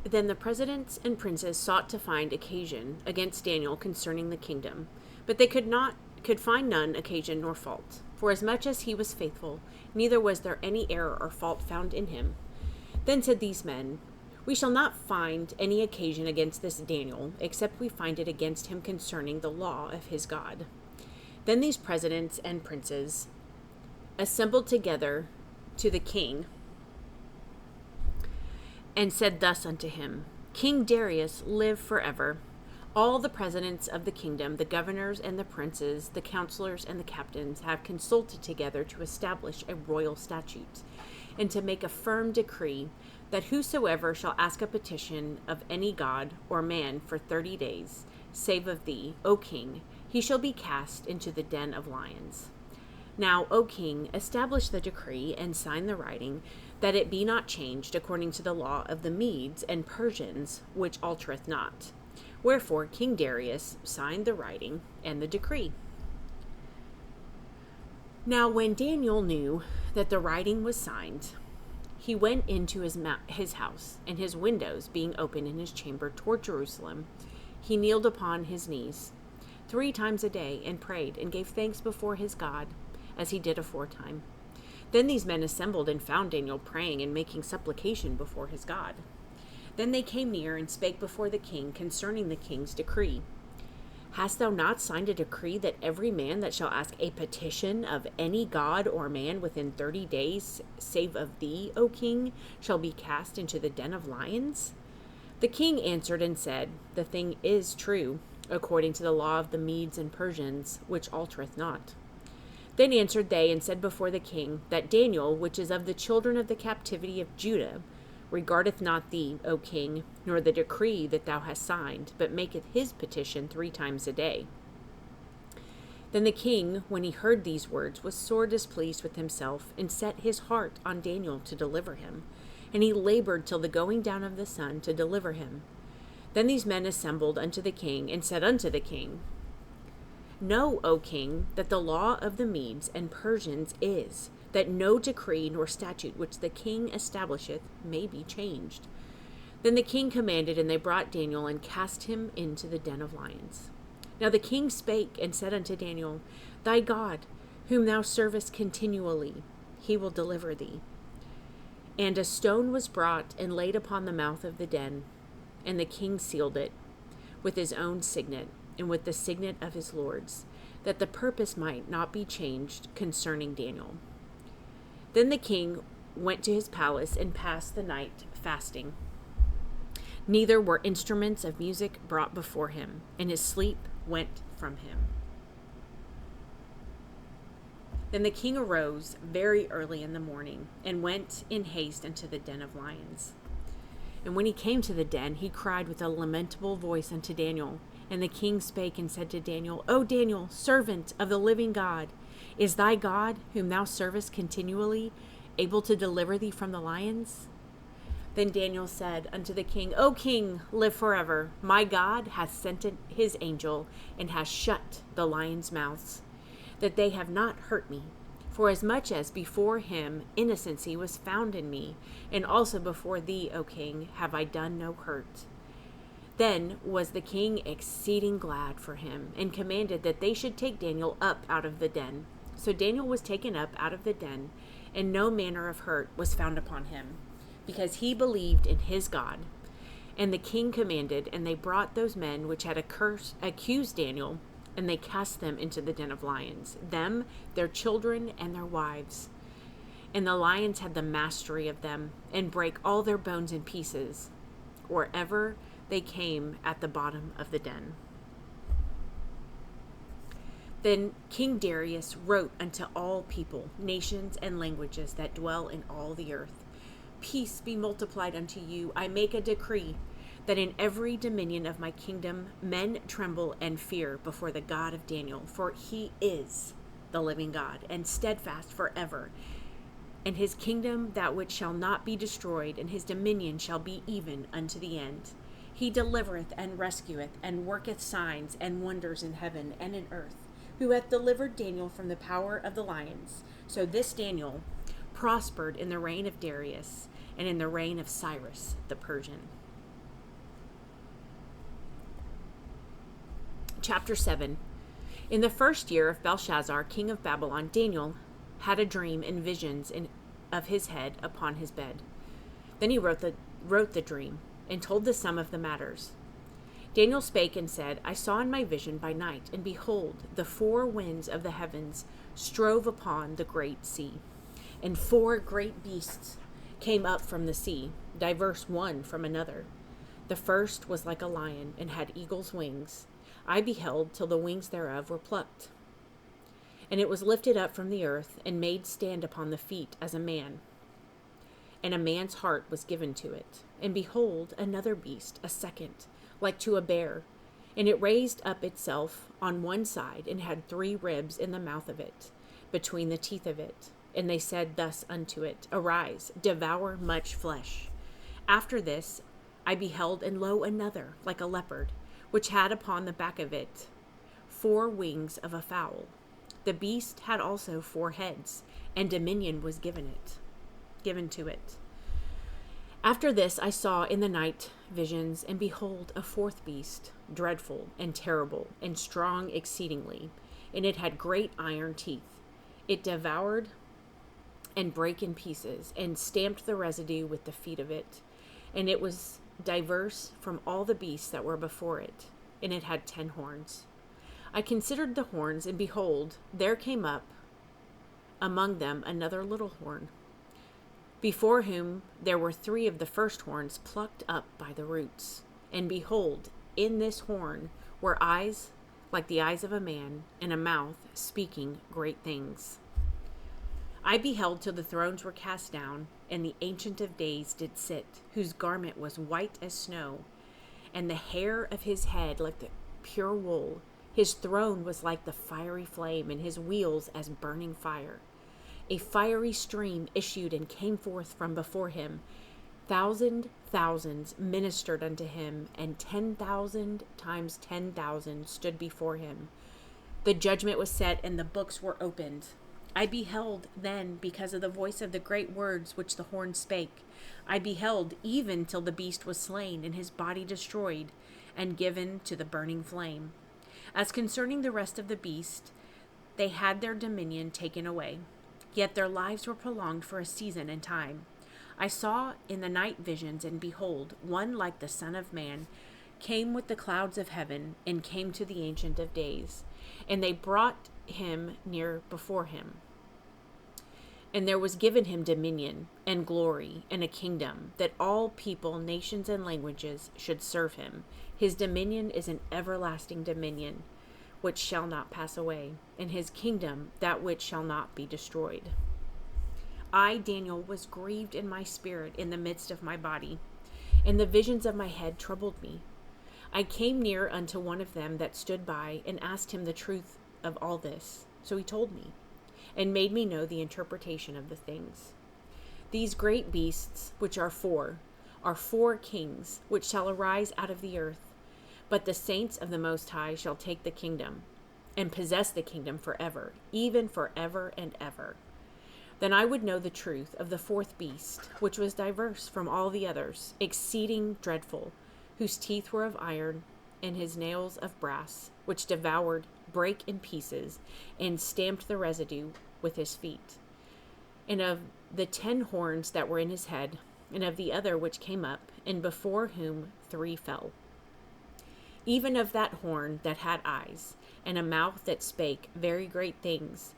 Then the presidents and princes sought to find occasion against Daniel concerning the kingdom, but they could find none occasion nor fault. For as much as he was faithful, neither was there any error or fault found in him. Then said these men, We shall not find any occasion against this Daniel, except we find it against him concerning the law of his God. Then these presidents and princes assembled together to the king, and said thus unto him, King Darius, live forever. All the presidents of the kingdom, the governors and the princes, the counselors and the captains, have consulted together to establish a royal statute. and to make a firm decree that whosoever shall ask a petition of any god or man for 30 days, save of thee, O king, he shall be cast into the den of lions. Now, O king, establish the decree and sign the writing, that it be not changed according to the law of the Medes and Persians, which altereth not. Wherefore King Darius signed the writing and the decree. Now when Daniel knew that the writing was signed, he went into his house, and his windows being open in his chamber toward Jerusalem, he kneeled upon his knees 3 times a day, and prayed, and gave thanks before his God, as he did aforetime. Then these men assembled, and found Daniel praying and making supplication before his God. Then they came near, and spake before the king concerning the king's decree. Hast thou not signed a decree that every man that shall ask a petition of any god or man within 30 days, save of thee, O king, shall be cast into the den of lions? The king answered and said, The thing is true, according to the law of the Medes and Persians, which altereth not. Then answered they and said before the king, that Daniel, which is of the children of the captivity of Judah, regardeth not thee, O king, nor the decree that thou hast signed, but maketh his petition 3 times a day. Then the king, when he heard these words, was sore displeased with himself, and set his heart on Daniel to deliver him. And he labored till the going down of the sun to deliver him. Then these men assembled unto the king, and said unto the king, Know, O king, that the law of the Medes and Persians is, that no decree nor statute which the king establisheth may be changed. Then the king commanded, and they brought Daniel, and cast him into the den of lions. Now the king spake, and said unto Daniel, Thy God, whom thou servest continually, he will deliver thee. And a stone was brought, and laid upon the mouth of the den, and the king sealed it with his own signet, and with the signet of his lords, that the purpose might not be changed concerning Daniel. Then the king went to his palace, and passed the night fasting. Neither were instruments of music brought before him, and his sleep went from him. Then the king arose very early in the morning, and went in haste into the den of lions. And when he came to the den, he cried with a lamentable voice unto Daniel. And the king spake and said to Daniel, O Daniel, servant of the living God, is thy God, whom thou servest continually, able to deliver thee from the lions? Then Daniel said unto the king, O king, live forever. My God hath sent his angel, and hath shut the lions' mouths, that they have not hurt me. For as much as before him innocency was found in me, and also before thee, O king, have I done no hurt. Then was the king exceeding glad for him, and commanded that they should take Daniel up out of the den. So Daniel was taken up out of the den, and no manner of hurt was found upon him, because he believed in his God. And the king commanded, and they brought those men which had accused Daniel, and they cast them into the den of lions, them, their children, and their wives. And the lions had the mastery of them, and brake all their bones in pieces, or ever they came at the bottom of the den. Then King Darius wrote unto all people, nations, and languages that dwell in all the earth, Peace be multiplied unto you. I make a decree, that in every dominion of my kingdom men tremble and fear before the God of Daniel, for he is the living God, and steadfast forever. And his kingdom that which shall not be destroyed, and his dominion shall be even unto the end. He delivereth and rescueth, and worketh signs and wonders in heaven and in earth, who hath delivered Daniel from the power of the lions. So this Daniel prospered in the reign of Darius, and in the reign of Cyrus the Persian. Chapter 7. In the first year of Belshazzar, king of Babylon, Daniel had a dream and visions of his head upon his bed. Then he wrote the dream, and told the sum of the matters. Daniel spake and said, I saw in my vision by night, and behold, the 4 winds of the heavens strove upon the great sea. And 4 great beasts came up from the sea, diverse one from another. The first was like a lion, and had eagle's wings. I beheld till the wings thereof were plucked. And it was lifted up from the earth, and made stand upon the feet as a man. and a man's heart was given to it. And behold, another beast, a second, like to a bear, and it raised up itself on one side, and had 3 ribs in the mouth of it, between the teeth of it. And they said thus unto it, Arise, devour much flesh. After this I beheld, and lo, another, like a leopard, which had upon the back of it 4 wings of a fowl. The beast had also 4 heads, and dominion was given to it. After this I saw in the night visions, and behold, a 4th beast, dreadful and terrible and strong exceedingly, and it had great iron teeth. It devoured and brake in pieces, and stamped the residue with the feet of it. And it was diverse from all the beasts that were before it, and it had 10 horns. I considered the horns, and behold, there came up among them another little horn, before whom there were 3 of the first horns plucked up by the roots. And behold, in this horn were eyes like the eyes of a man, and a mouth speaking great things. I beheld till the thrones were cast down, and the Ancient of Days did sit, whose garment was white as snow, and the hair of his head like the pure wool. His throne was like the fiery flame, and his wheels as burning fire. A fiery stream issued and came forth from before him. Thousands ministered unto him, and 10,000 times 10,000 stood before him. The judgment was set, and the books were opened. I beheld then, because of the voice of the great words which the horn spake. I beheld even till the beast was slain, and his body destroyed, and given to the burning flame. As concerning the rest of the beast, they had their dominion taken away, yet their lives were prolonged for a season and time. I saw in the night visions, and behold, one like the Son of Man came with the clouds of heaven, and came to the Ancient of Days, and they brought him near before him. And there was given him dominion and glory and a kingdom, that all people, nations, and languages should serve him. His dominion is an everlasting dominion, which shall not pass away, and his kingdom that which shall not be destroyed. I, Daniel, was grieved in my spirit in the midst of my body, and the visions of my head troubled me. I came near unto one of them that stood by, and asked him the truth of all this. So he told me, and made me know the interpretation of the things. These great beasts, which are 4 kings, which shall arise out of the earth. But the saints of the Most High shall take the kingdom, and possess the kingdom forever, even forever and ever. Then I would know the truth of the 4th beast, which was diverse from all the others, exceeding dreadful, whose teeth were of iron, and his nails of brass, which devoured, brake in pieces, and stamped the residue with his feet. And of the 10 horns that were in his head, and of the other which came up, and before whom 3 fell. Even of that horn that had eyes, and a mouth that spake very great things,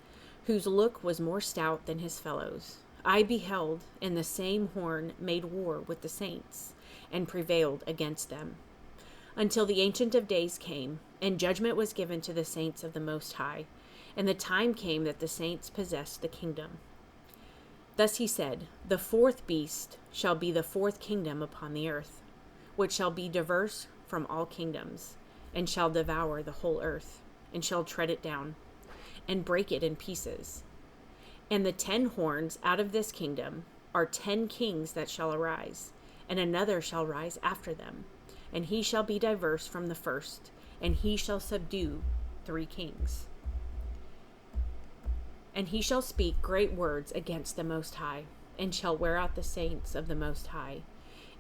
whose look was more stout than his fellows. I beheld, and the same horn made war with the saints, and prevailed against them, until the Ancient of Days came, and judgment was given to the saints of the Most High, and the time came that the saints possessed the kingdom. Thus he said, The 4th beast shall be the 4th kingdom upon the earth, which shall be diverse from all kingdoms, and shall devour the whole earth, and shall tread it down, and break it in pieces. And the 10 horns out of this kingdom are 10 kings that shall arise, and another shall rise after them, and he shall be diverse from the first, and he shall subdue 3 kings. And he shall speak great words against the Most High, and shall wear out the saints of the Most High,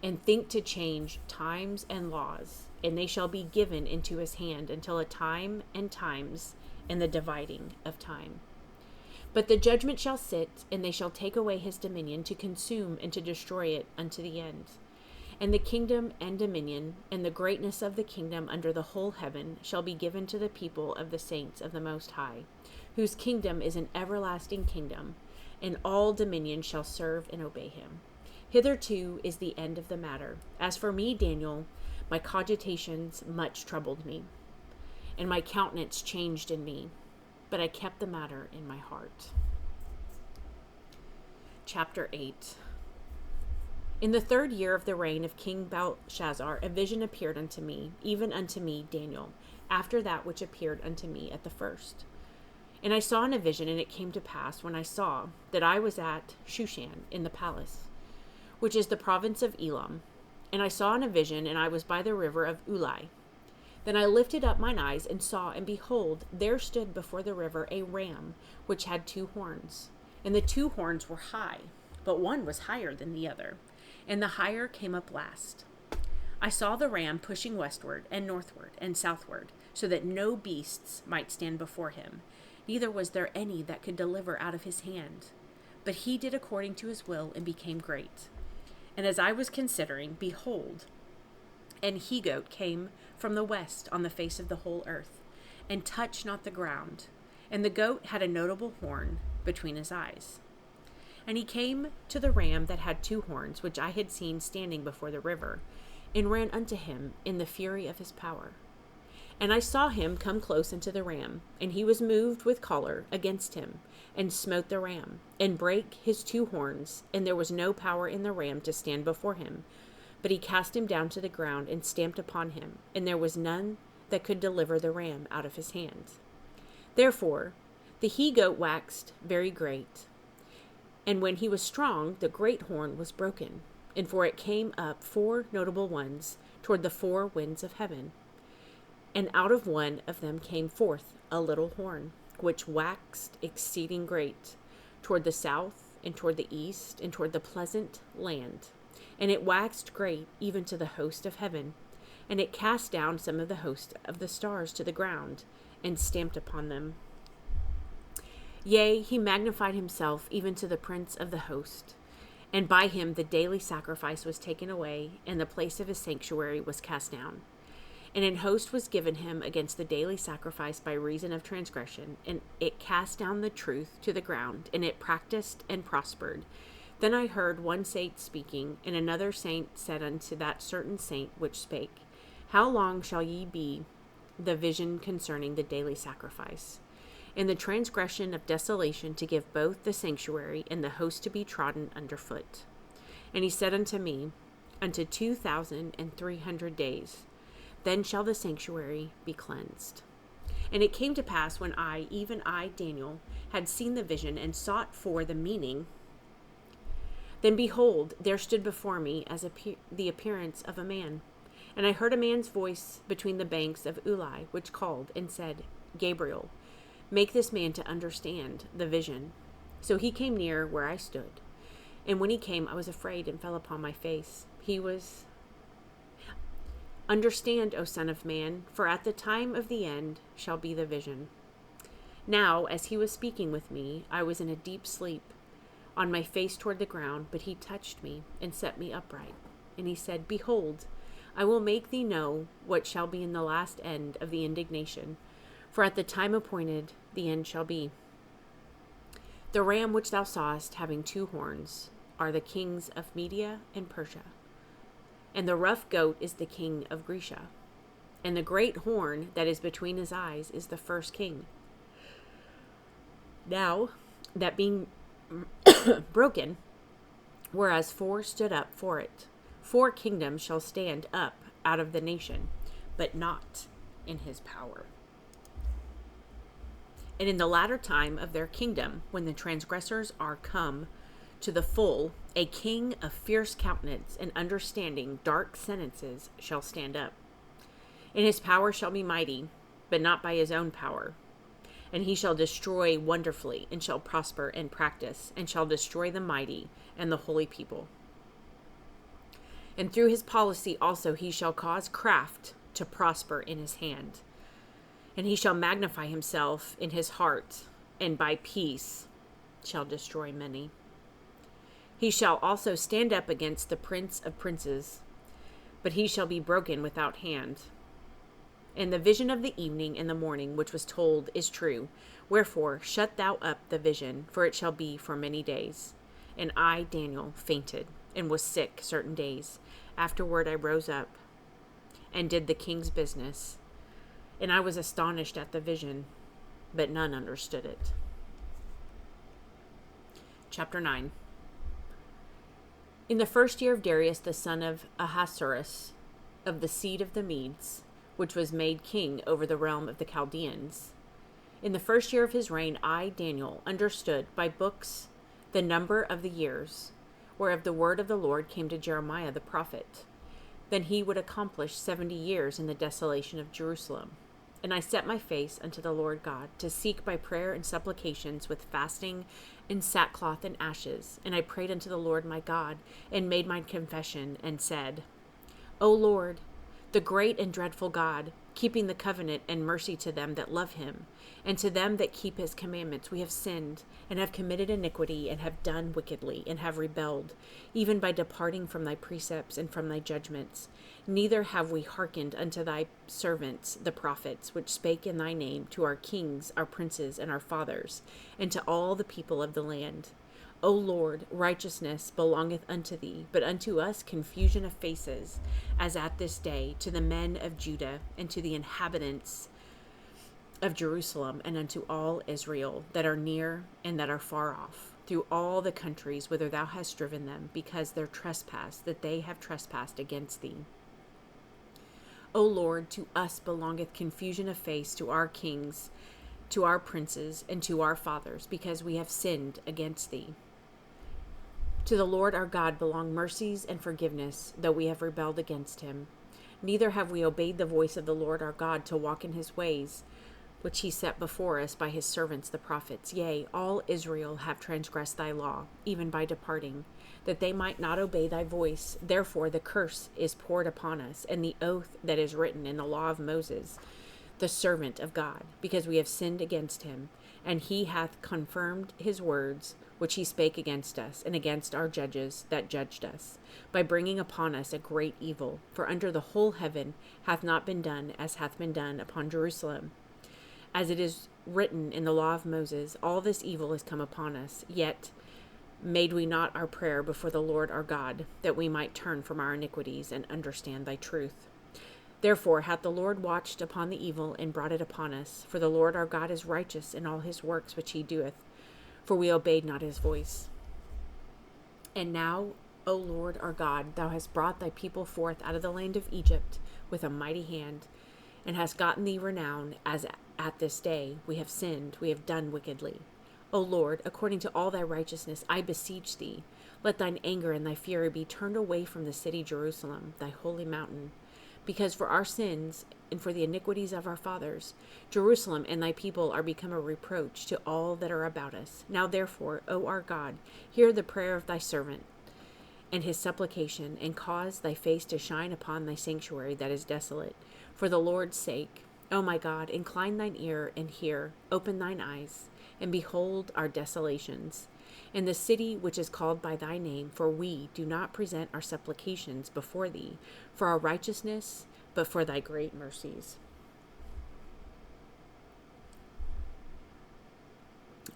and think to change times and laws, and they shall be given into his hand until a time and times, and the dividing of time. But the judgment shall sit, and they shall take away his dominion, to consume and to destroy it unto the end. And the kingdom and dominion, and the greatness of the kingdom under the whole heaven, shall be given to the people of the saints of the Most High, whose kingdom is an everlasting kingdom, and all dominion shall serve and obey him. Hitherto is the end of the matter. As for me, Daniel, my cogitations much troubled me, and my countenance changed in me, but I kept the matter in my heart. Chapter 8. In the 3rd year of the reign of King Belshazzar, a vision appeared unto me, even unto me, Daniel, after that which appeared unto me at the first. And I saw in a vision, and it came to pass, when I saw, that I was at Shushan in the palace, which is the province of Elam. And I saw in a vision, and I was by the river of Ulai. Then I lifted up mine eyes, and saw, and behold, there stood before the river a ram, which had 2 horns. And the 2 horns were high, but one was higher than the other, and the higher came up last. I saw the ram pushing westward, and northward, and southward, so that no beasts might stand before him, neither was there any that could deliver out of his hand. But he did according to his will, and became great. And as I was considering, behold, an he-goat came from the west on the face of the whole earth, and touched not the ground. And the goat had a notable horn between his eyes. And he came to the ram that had 2 horns, which I had seen standing before the river, and ran unto him in the fury of his power. And I saw him come close unto the ram, and he was moved with choler against him, and smote the ram, and brake his 2 horns, and there was no power in the ram to stand before him. But he cast him down to the ground, and stamped upon him, and there was none that could deliver the ram out of his hand. Therefore the he-goat waxed very great, and when he was strong, the great horn was broken, and for it came up 4 notable ones toward the 4 winds of heaven. And out of one of them came forth a little horn, which waxed exceeding great, toward the south, and toward the east, and toward the pleasant land. And it waxed great even to the host of heaven. And it cast down some of the host of the stars to the ground, and stamped upon them. Yea, he magnified himself even to the prince of the host. And by him the daily sacrifice was taken away, and the place of his sanctuary was cast down. And an host was given him against the daily sacrifice by reason of transgression, and it cast down the truth to the ground, and it practiced and prospered. Then I heard one saint speaking, and another saint said unto that certain saint which spake, How long shall ye be the vision concerning the daily sacrifice, and the transgression of desolation, to give both the sanctuary and the host to be trodden under foot? And he said unto me, Unto 2,300 days. Then shall the sanctuary be cleansed. And it came to pass, when I, even I, Daniel, had seen the vision and sought for the meaning, then behold, there stood before me as the appearance of a man. And I heard a man's voice between the banks of Ulai, which called and said, Gabriel, make this man to understand the vision. So he came near where I stood. And when he came, I was afraid and fell upon my face. Understand, O son of man, for at the time of the end shall be the vision. Now, as he was speaking with me, I was in a deep sleep, on my face toward the ground, but he touched me and set me upright. And he said, Behold, I will make thee know what shall be in the last end of the indignation, for at the time appointed the end shall be. The ram which thou sawest having 2 horns are the kings of Media and Persia. And the rough goat is the king of Grecia. And the great horn that is between his eyes is the first king. Now, that being broken, whereas 4 stood up for it, 4 kingdoms shall stand up out of the nation, but not in his power. And in the latter time of their kingdom, when the transgressors are come to the full, a king of fierce countenance and understanding dark sentences shall stand up. And his power shall be mighty, but not by his own power. And he shall destroy wonderfully, and shall prosper and practice, and shall destroy the mighty and the holy people. And through his policy also he shall cause craft to prosper in his hand. And he shall magnify himself in his heart, and by peace shall destroy many. He shall also stand up against the prince of princes, but he shall be broken without hand. And the vision of the evening and the morning which was told is true. Wherefore shut thou up the vision, for it shall be for many days. And I, Daniel, fainted, and was sick certain days. Afterward I rose up, and did the king's business. And I was astonished at the vision, but none understood it. Chapter 9. In the first year of Darius the son of Ahasuerus, of the seed of the Medes, which was made king over the realm of the Chaldeans, in the first year of his reign, I, Daniel, understood by books the number of the years, whereof the word of the Lord came to Jeremiah the prophet. Then he would accomplish 70 years in the desolation of Jerusalem. And I set my face unto the Lord God, to seek by prayer and supplications with fasting and sackcloth and ashes. And I prayed unto the Lord my God, and made my confession, and said, O Lord, the great and dreadful God, keeping the covenant and mercy to them that love him, and to them that keep his commandments, we have sinned, and have committed iniquity, and have done wickedly, and have rebelled, even by departing from thy precepts and from thy judgments. Neither have we hearkened unto thy servants the prophets, which spake in thy name to our kings, our princes, and our fathers, and to all the people of the land. O Lord, righteousness belongeth unto thee, but unto us confusion of faces, as at this day, to the men of Judah, and to the inhabitants of Jerusalem, and unto all Israel that are near and that are far off, through all the countries whither thou hast driven them, because their trespass, that they have trespassed against thee. O Lord, to us belongeth confusion of face, to our kings, to our princes, and to our fathers, because we have sinned against thee. To the Lord our God belong mercies and forgiveness, though we have rebelled against him. Neither have we obeyed the voice of the Lord our God to walk in his ways, which he set before us by his servants the prophets. Yea, all Israel have transgressed thy law, even by departing, that they might not obey thy voice. Therefore the curse is poured upon us, and the oath that is written in the law of Moses, the servant of God, because we have sinned against him, and he hath confirmed his words, which he spake against us, and against our judges that judged us, by bringing upon us a great evil. For under the whole heaven hath not been done as hath been done upon Jerusalem. As it is written in the law of Moses, all this evil is come upon us, yet made we not our prayer before the Lord our God, that we might turn from our iniquities and understand thy truth. Therefore hath the Lord watched upon the evil and brought it upon us, for the Lord our God is righteous in all his works which he doeth, for we obeyed not his voice. And now, O Lord our God, thou hast brought thy people forth out of the land of Egypt with a mighty hand, and hast gotten thee renown, as at this day we have sinned, we have done wickedly. O Lord, according to all thy righteousness, I beseech thee, let thine anger and thy fury be turned away from the city Jerusalem, thy holy mountain. Because for our sins and for the iniquities of our fathers, Jerusalem and thy people are become a reproach to all that are about us. Now therefore, O our God, hear the prayer of thy servant and his supplication, and cause thy face to shine upon thy sanctuary that is desolate. For the Lord's sake, O my God, incline thine ear and hear, open thine eyes, and behold our desolations, in the city which is called by thy name. For we do not present our supplications before thee for our righteousness, but for thy great mercies.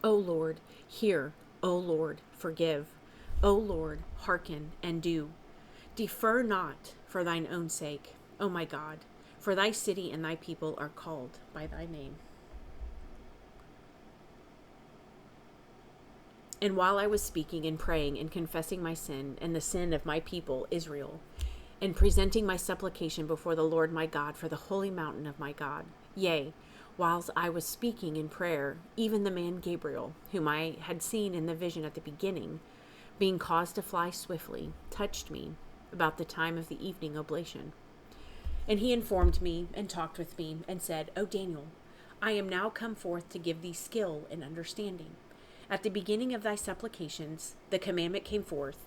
O Lord, hear. O Lord, forgive. O Lord, hearken and do. Defer not for thine own sake, O my God, for thy city and thy people are called by thy name. And while I was speaking and praying and confessing my sin and the sin of my people Israel, and presenting my supplication before the Lord my God for the holy mountain of my God, yea, whilst I was speaking in prayer, even the man Gabriel, whom I had seen in the vision at the beginning, being caused to fly swiftly, touched me about the time of the evening oblation. And he informed me and talked with me and said, O Daniel, I am now come forth to give thee skill and understanding. At the beginning of thy supplications, the commandment came forth,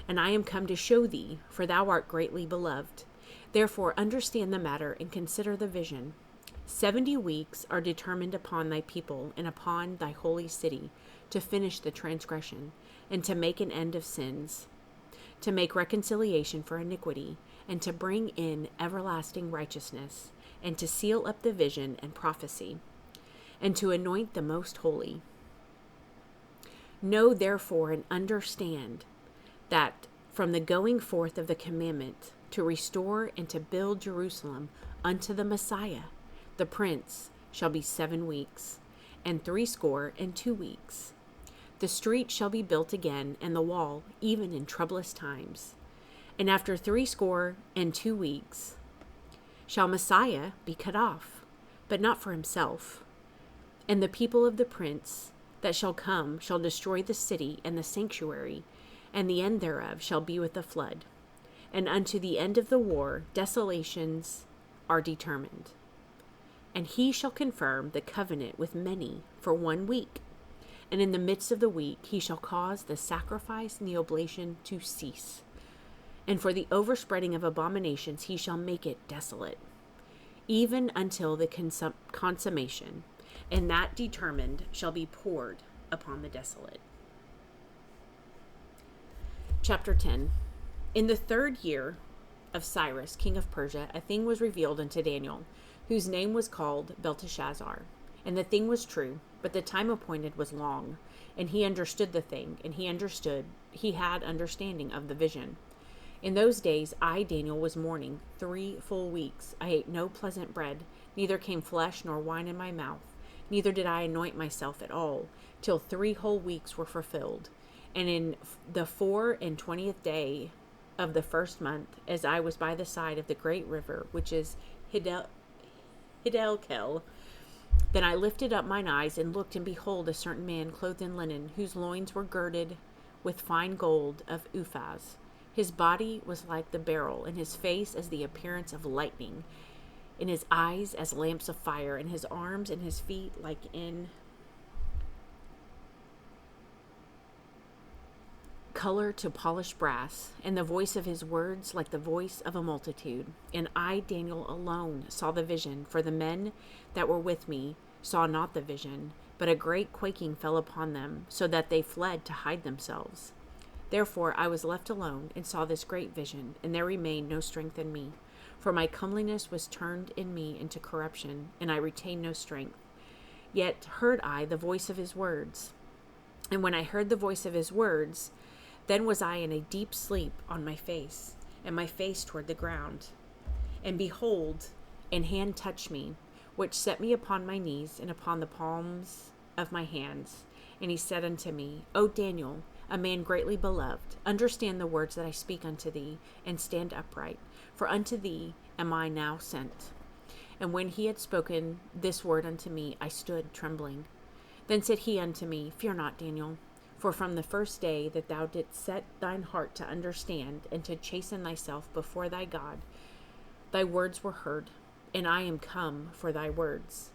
and I am come to show thee, for thou art greatly beloved. Therefore understand the matter and consider the vision. 70 weeks are determined upon thy people and upon thy holy city to finish the transgression, and to make an end of sins, to make reconciliation for iniquity, and to bring in everlasting righteousness, and to seal up the vision and prophecy, and to anoint the most holy. Know therefore and understand that from the going forth of the commandment to restore and to build Jerusalem unto the Messiah, the Prince, shall be 7 weeks, and 62 weeks. The street shall be built again, and the wall, even in troublous times. And after 62 weeks shall Messiah be cut off, but not for himself. And the people of the prince that shall come shall destroy the city and the sanctuary, and the end thereof shall be with a flood. And unto the end of the war desolations are determined. And he shall confirm the covenant with many for 1 week. And in the midst of the week he shall cause the sacrifice and the oblation to cease. And for the overspreading of abominations he shall make it desolate, even until the consummation, and that determined shall be poured upon the desolate. Chapter 10. In the 3rd year of Cyrus, king of Persia, a thing was revealed unto Daniel, whose name was called Belteshazzar. And the thing was true, but the time appointed was long. And he understood the thing, and he had understanding of the vision. In those days I, Daniel, was mourning 3 full weeks. I ate no pleasant bread, neither came flesh nor wine in my mouth, neither did I anoint myself at all, till 3 whole weeks were fulfilled. And in the 24th day of the 1st month, as I was by the side of the great river, which is Hiddekel, then I lifted up mine eyes and looked, and behold, a certain man clothed in linen, whose loins were girded with fine gold of Uphaz. His body was like the beryl, and his face as the appearance of lightning, and his eyes as lamps of fire, and his arms and his feet like in color to polished brass, and the voice of his words like the voice of a multitude. And I, Daniel, alone saw the vision, for the men that were with me saw not the vision, but a great quaking fell upon them, so that they fled to hide themselves. Therefore I was left alone, and saw this great vision, and there remained no strength in me. For my comeliness was turned in me into corruption, and I retained no strength. Yet heard I the voice of his words. And when I heard the voice of his words, then was I in a deep sleep on my face, and my face toward the ground. And behold, an hand touched me, which set me upon my knees and upon the palms of my hands. And he said unto me, O Daniel, a man greatly beloved, understand the words that I speak unto thee, and stand upright, for unto thee am I now sent. And when he had spoken this word unto me, I stood trembling. Then said he unto me, Fear not, Daniel, for from the first day that thou didst set thine heart to understand and to chasten thyself before thy God, thy words were heard, and I am come for thy words.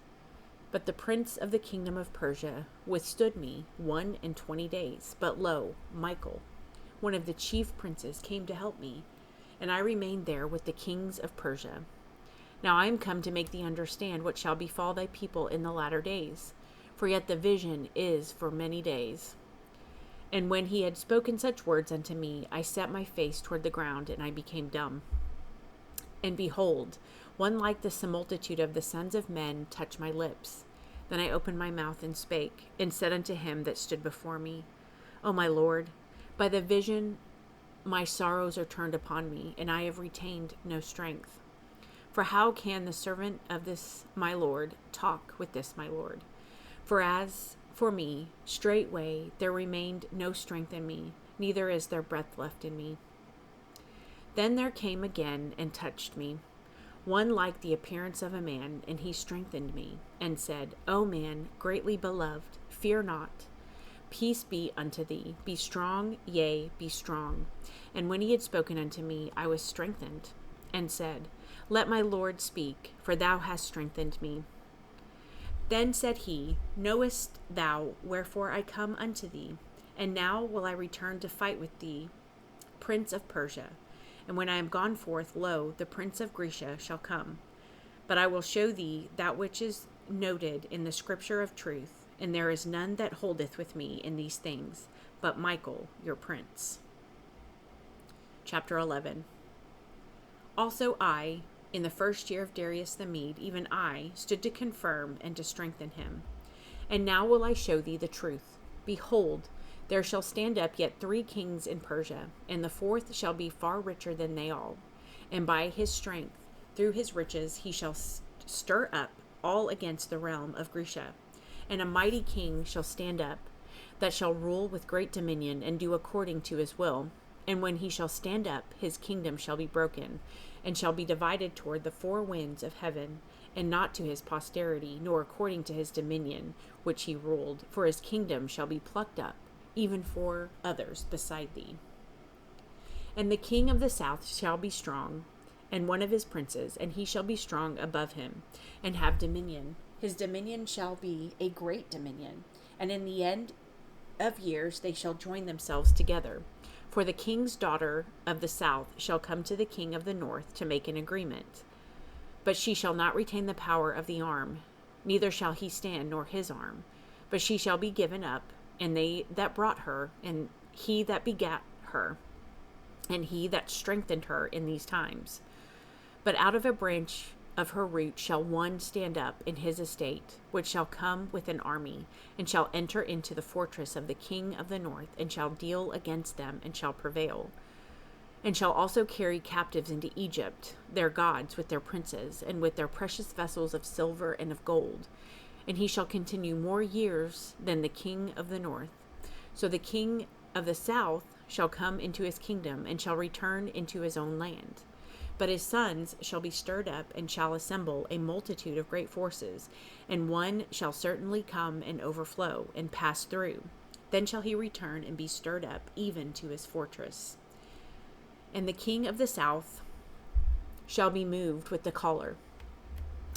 But the prince of the kingdom of Persia withstood me 21 days. But lo, Michael, one of the chief princes, came to help me, and I remained there with the kings of Persia. Now I am come to make thee understand what shall befall thy people in the latter days, for yet the vision is for many days. And when he had spoken such words unto me, I set my face toward the ground, and I became dumb. And behold, one like the similitude of the sons of men touched my lips. Then I opened my mouth and spake, and said unto him that stood before me, O my Lord, by the vision my sorrows are turned upon me, and I have retained no strength. For how can the servant of this my Lord talk with this my Lord? For as for me, straightway there remained no strength in me, neither is there breath left in me. Then there came again and touched me, one like the appearance of a man, and he strengthened me, and said, O man, greatly beloved, fear not. Peace be unto thee. Be strong, yea, be strong. And when he had spoken unto me, I was strengthened, and said, Let my Lord speak, for thou hast strengthened me. Then said he, Knowest thou wherefore I come unto thee? And now will I return to fight with thee, prince of Persia. And when I am gone forth, lo, the prince of Grecia shall come. But I will show thee that which is noted in the scripture of truth, and there is none that holdeth with me in these things, but Michael, your prince. Chapter 11. Also I, in the 1st year of Darius the Mede, even I, stood to confirm and to strengthen him. And now will I show thee the truth. Behold, there shall stand up yet 3 kings in Persia, and the 4th shall be far richer than they all. And by his strength, through his riches, he shall stir up all against the realm of Grecia. And a mighty king shall stand up, that shall rule with great dominion and do according to his will. And when he shall stand up, his kingdom shall be broken, and shall be divided toward the four winds of heaven, and not to his posterity, nor according to his dominion, which he ruled. For his kingdom shall be plucked up, even for others beside thee. And the king of the south shall be strong, and one of his princes, and he shall be strong above him, and have dominion. His dominion shall be a great dominion, and in the end of years they shall join themselves together. For the king's daughter of the south shall come to the king of the north to make an agreement. But she shall not retain the power of the arm, neither shall he stand nor his arm. But she shall be given up, and they that brought her, and he that begat her, and he that strengthened her in these times. But out of a branch of her root shall one stand up in his estate, which shall come with an army, and shall enter into the fortress of the king of the north, and shall deal against them, and shall prevail. And shall also carry captives into Egypt, their gods with their princes, and with their precious vessels of silver and of gold. And he shall continue more years than the king of the north. So the king of the south shall come into his kingdom, and shall return into his own land. But his sons shall be stirred up, and shall assemble a multitude of great forces, and one shall certainly come and overflow, and pass through. Then shall he return and be stirred up, even to his fortress. And the king of the south shall be moved with the choler,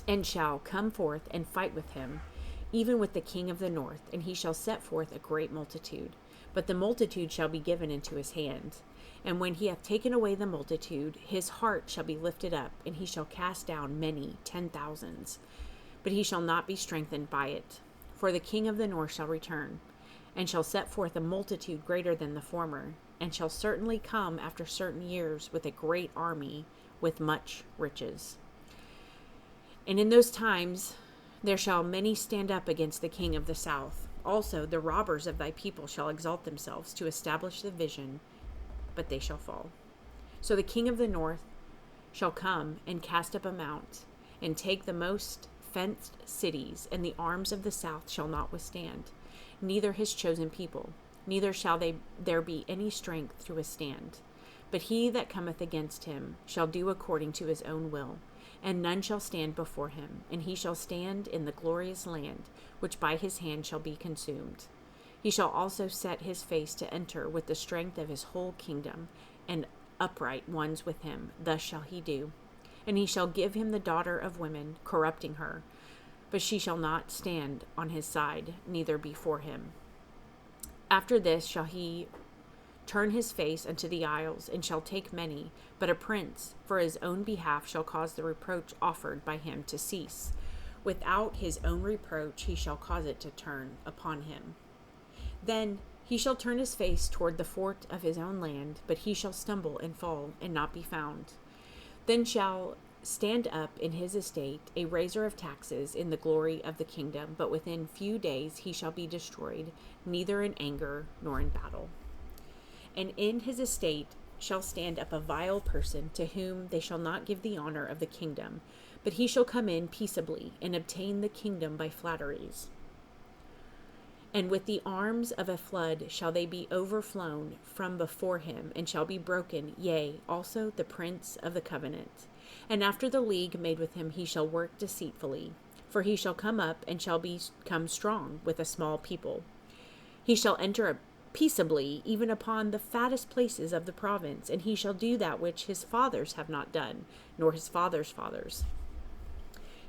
and shall come forth and fight with him, even with the king of the north, and he shall set forth a great multitude. But the multitude shall be given into his hand. And when he hath taken away the multitude, his heart shall be lifted up, and he shall cast down many 10,000s. But he shall not be strengthened by it. For the king of the north shall return, and shall set forth a multitude greater than the former, and shall certainly come after certain years with a great army, with much riches. And in those times there shall many stand up against the king of the south. Also the robbers of thy people shall exalt themselves to establish the vision, but they shall fall. So the king of the north shall come and cast up a mount, and take the most fenced cities, and the arms of the south shall not withstand, neither his chosen people, neither shall there be any strength to withstand. But he that cometh against him shall do according to his own will, and none shall stand before him, and he shall stand in the glorious land, which by his hand shall be consumed. He shall also set his face to enter with the strength of his whole kingdom, and upright ones with him. Thus shall he do. And he shall give him the daughter of women, corrupting her. But she shall not stand on his side, neither before him. After this shall he turn his face unto the isles, and shall take many. But a prince, for his own behalf, shall cause the reproach offered by him to cease. Without his own reproach he shall cause it to turn upon him. Then he shall turn his face toward the fort of his own land, but he shall stumble and fall, and not be found. Then shall stand up in his estate a raiser of taxes in the glory of the kingdom, but within few days he shall be destroyed, neither in anger nor in battle. And in his estate shall stand up a vile person, to whom they shall not give the honor of the kingdom, but he shall come in peaceably, and obtain the kingdom by flatteries. And with the arms of a flood shall they be overflown from before him, and shall be broken, yea, also the prince of the covenant. And after the league made with him he shall work deceitfully, for he shall come up and shall become strong with a small people. He shall enter peaceably even upon the fattest places of the province, and he shall do that which his fathers have not done, nor his fathers' fathers.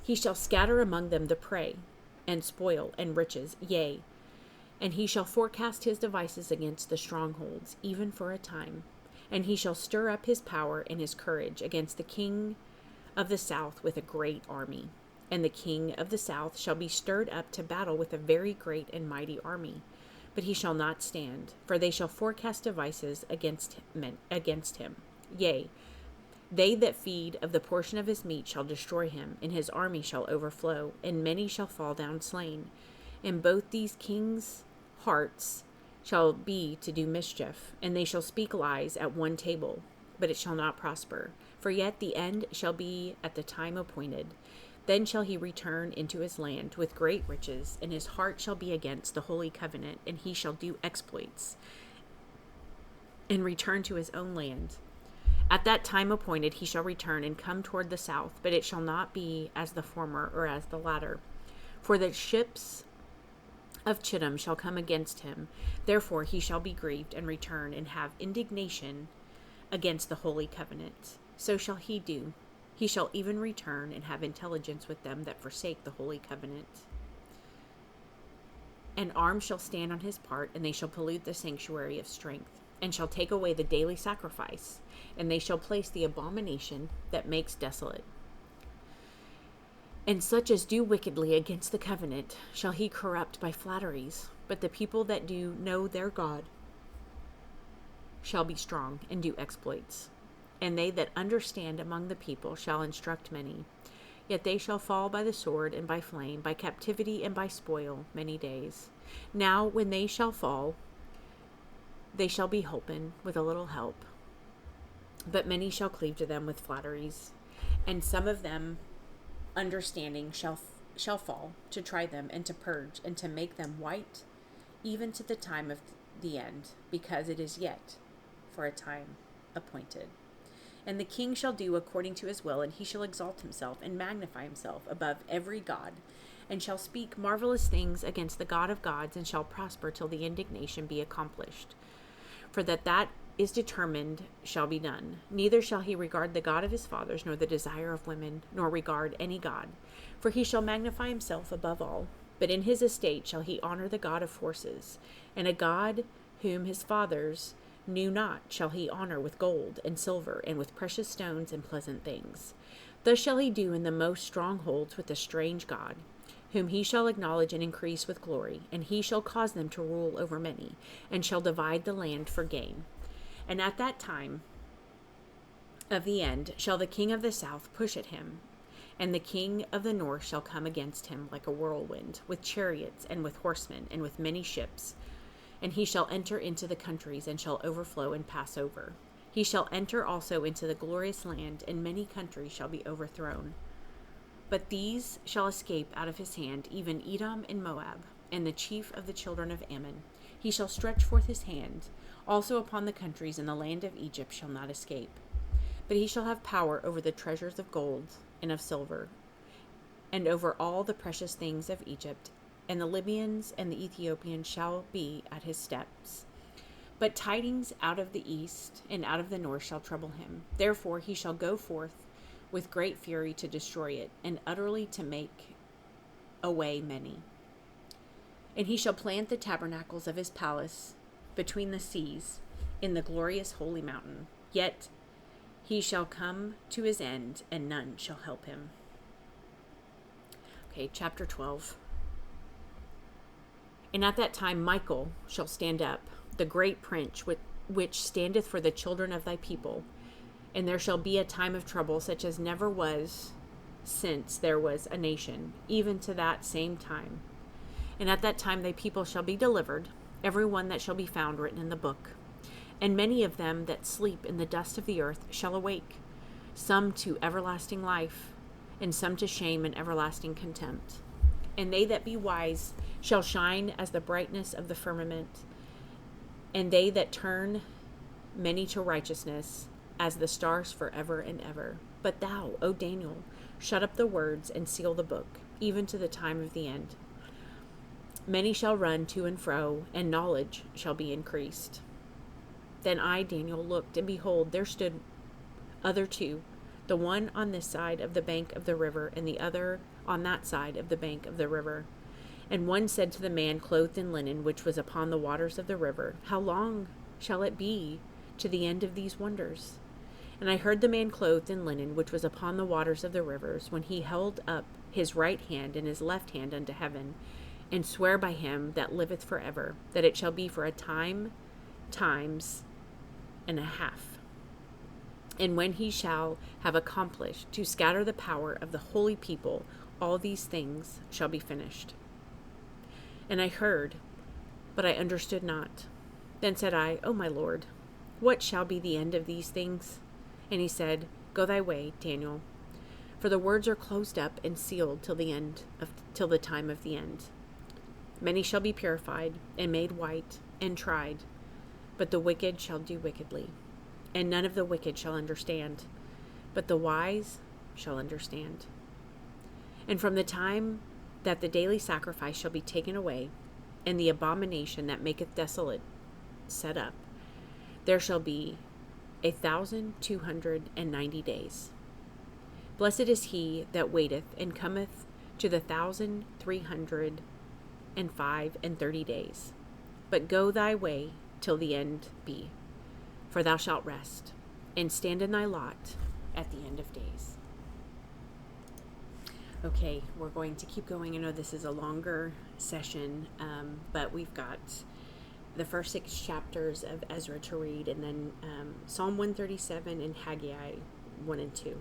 He shall scatter among them the prey, and spoil, and riches, yea, and he shall forecast his devices against the strongholds, even for a time. And he shall stir up his power and his courage against the king of the south with a great army. And the king of the south shall be stirred up to battle with a very great and mighty army. But he shall not stand, for they shall forecast devices against him. Yea, they that feed of the portion of his meat shall destroy him, and his army shall overflow, and many shall fall down slain. And both these kings' hearts shall be to do mischief, and they shall speak lies at one table, but it shall not prosper. For yet the end shall be at the time appointed. Then shall he return into his land with great riches, and his heart shall be against the holy covenant, and he shall do exploits, and return to his own land. At that time appointed he shall return and come toward the south, but it shall not be as the former or as the latter. For the ships of Chittim shall come against him. Therefore he shall be grieved and return and have indignation against the holy covenant. So shall he do. He shall even return and have intelligence with them that forsake the holy covenant. And arms shall stand on his part, and they shall pollute the sanctuary of strength, and shall take away the daily sacrifice, and they shall place the abomination that makes desolate. And such as do wickedly against the covenant shall he corrupt by flatteries, but the people that do know their God shall be strong and do exploits. And they that understand among the people shall instruct many. Yet they shall fall by the sword and by flame, by captivity and by spoil many days. Now when they shall fall, they shall be holpen with a little help. But many shall cleave to them with flatteries, and some of them understanding shall fall, to try them and to purge and to make them white, even to the time of the end, because it is yet for a time appointed. And the king shall do according to his will, and he shall exalt himself and magnify himself above every god, and shall speak marvelous things against the God of gods, and shall prosper till the indignation be accomplished. For that is determined shall be done. Neither shall he regard the God of his fathers, nor the desire of women, nor regard any god. For he shall magnify himself above all. But in his estate shall he honor the God of forces, and a God whom his fathers knew not shall he honor with gold and silver, and with precious stones and pleasant things. Thus shall he do in the most strongholds with a strange God, whom he shall acknowledge and increase with glory, and he shall cause them to rule over many, and shall divide the land for gain. And at that time of the end shall the king of the south push at him, and the king of the north shall come against him like a whirlwind, with chariots and with horsemen and with many ships. And he shall enter into the countries, and shall overflow and pass over. He shall enter also into the glorious land, and many countries shall be overthrown. But these shall escape out of his hand, even Edom and Moab, and the chief of the children of Ammon. He shall stretch forth his hand also upon the countries, and the land of Egypt shall not escape. But he shall have power over the treasures of gold and of silver, and over all the precious things of Egypt, and the Libyans and the Ethiopians shall be at his steps. But tidings out of the east and out of the north shall trouble him. Therefore he shall go forth with great fury to destroy it, and utterly to make away many. And he shall plant the tabernacles of his palace between the seas in the glorious holy mountain. Yet he shall come to his end, and none shall help him. Okay, chapter 12. And at that time Michael shall stand up, the great prince, which standeth for the children of thy people. And there shall be a time of trouble, such as never was since there was a nation, even to that same time. And at that time thy people shall be delivered, every one that shall be found written in the book. And many of them that sleep in the dust of the earth shall awake, some to everlasting life, and some to shame and everlasting contempt. And they that be wise shall shine as the brightness of the firmament, and they that turn many to righteousness as the stars forever and ever. But thou, O Daniel, shut up the words and seal the book, even to the time of the end. Many shall run to and fro, and knowledge shall be increased. Then I, Daniel, looked, and behold, there stood other two, the one on this side of the bank of the river, and the other on that side of the bank of the river. And one said to the man clothed in linen, which was upon the waters of the river, How long shall it be to the end of these wonders? And I heard the man clothed in linen, which was upon the waters of the rivers, when he held up his right hand and his left hand unto heaven, and swear by him that liveth forever, that it shall be for a time, times, and a half. And when he shall have accomplished to scatter the power of the holy people, all these things shall be finished. And I heard, but I understood not. Then said I, O my Lord, what shall be the end of these things? And he said, Go thy way, Daniel. For the words are closed up and sealed till the time of the end. Many shall be purified and made white and tried, but the wicked shall do wickedly, and none of the wicked shall understand, but the wise shall understand. And from the time that the daily sacrifice shall be taken away, and the abomination that maketh desolate set up, there shall be 1,290 days. Blessed is he that waiteth and cometh to the 1,330 days. But go thy way till the end be, for thou shalt rest, and stand in thy lot at the end of days. Okay, we're going to keep going. I know this is a longer session, but we've got the first 6 chapters of Ezra to read, and then Psalm 137 and Haggai 1 and 2,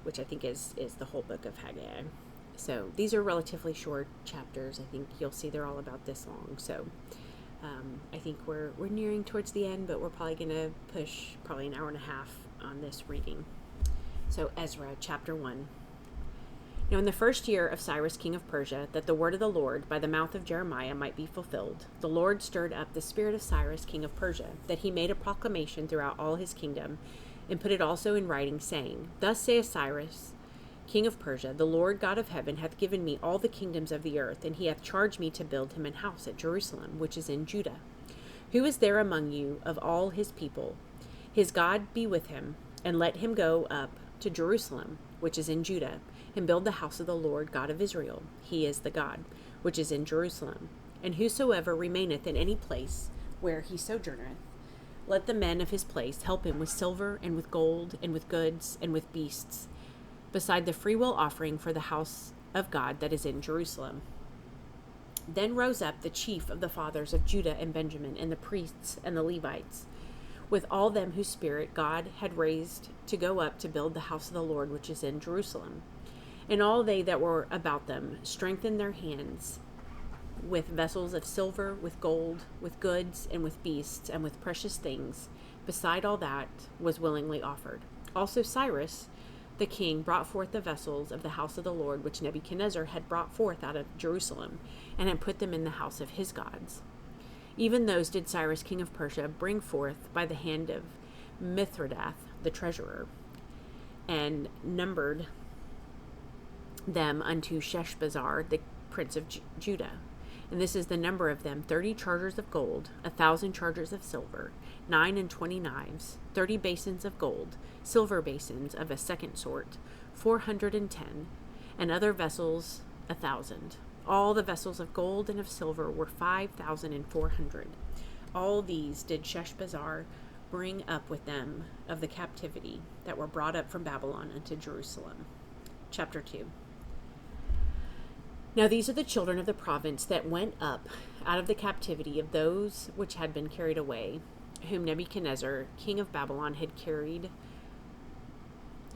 which I think is the whole book of Haggai. So these are relatively short chapters. I think you'll see they're all about this long. So I think we're nearing towards the end, but we're probably going to push probably an hour and a half on this reading. So Ezra chapter 1. Now in the first year of Cyrus king of Persia, that the word of the Lord by the mouth of Jeremiah might be fulfilled, the Lord stirred up the spirit of Cyrus king of Persia, that he made a proclamation throughout all his kingdom, and put it also in writing, saying, Thus saith Cyrus king of Persia, the Lord God of heaven hath given me all the kingdoms of the earth, and he hath charged me to build him an house at Jerusalem, which is in Judah. Who is there among you of all his people? His God be with him, and let him go up to Jerusalem, which is in Judah, and build the house of the Lord God of Israel. He is the God, which is in Jerusalem. And whosoever remaineth in any place where he sojourneth, let the men of his place help him with silver, and with gold, and with goods, and with beasts, beside the freewill offering for the house of God that is in Jerusalem. Then rose up the chief of the fathers of Judah and Benjamin, and the priests and the Levites, with all them whose spirit God had raised to go up to build the house of the Lord which is in Jerusalem. And all they that were about them strengthened their hands with vessels of silver, with gold, with goods, and with beasts, and with precious things, beside all that was willingly offered. Also Cyrus the king brought forth the vessels of the house of the Lord which Nebuchadnezzar had brought forth out of Jerusalem, and had put them in the house of his gods. Even those did Cyrus king of Persia bring forth by the hand of Mithridath the treasurer, and numbered them unto Sheshbazzar the prince of Judah. And this is the number of them: 30 chargers of gold, 1,000 chargers of silver, 29 knives, 30 basins of gold, silver basins of a second sort, 410, and other vessels 1,000. All the vessels of gold and of silver were 5,400. All these did Sheshbazzar bring up with them of the captivity that were brought up from Babylon unto Jerusalem. Chapter 2. Now these are the children of the province that went up out of the captivity of those which had been carried away, whom Nebuchadnezzar, king of Babylon, had carried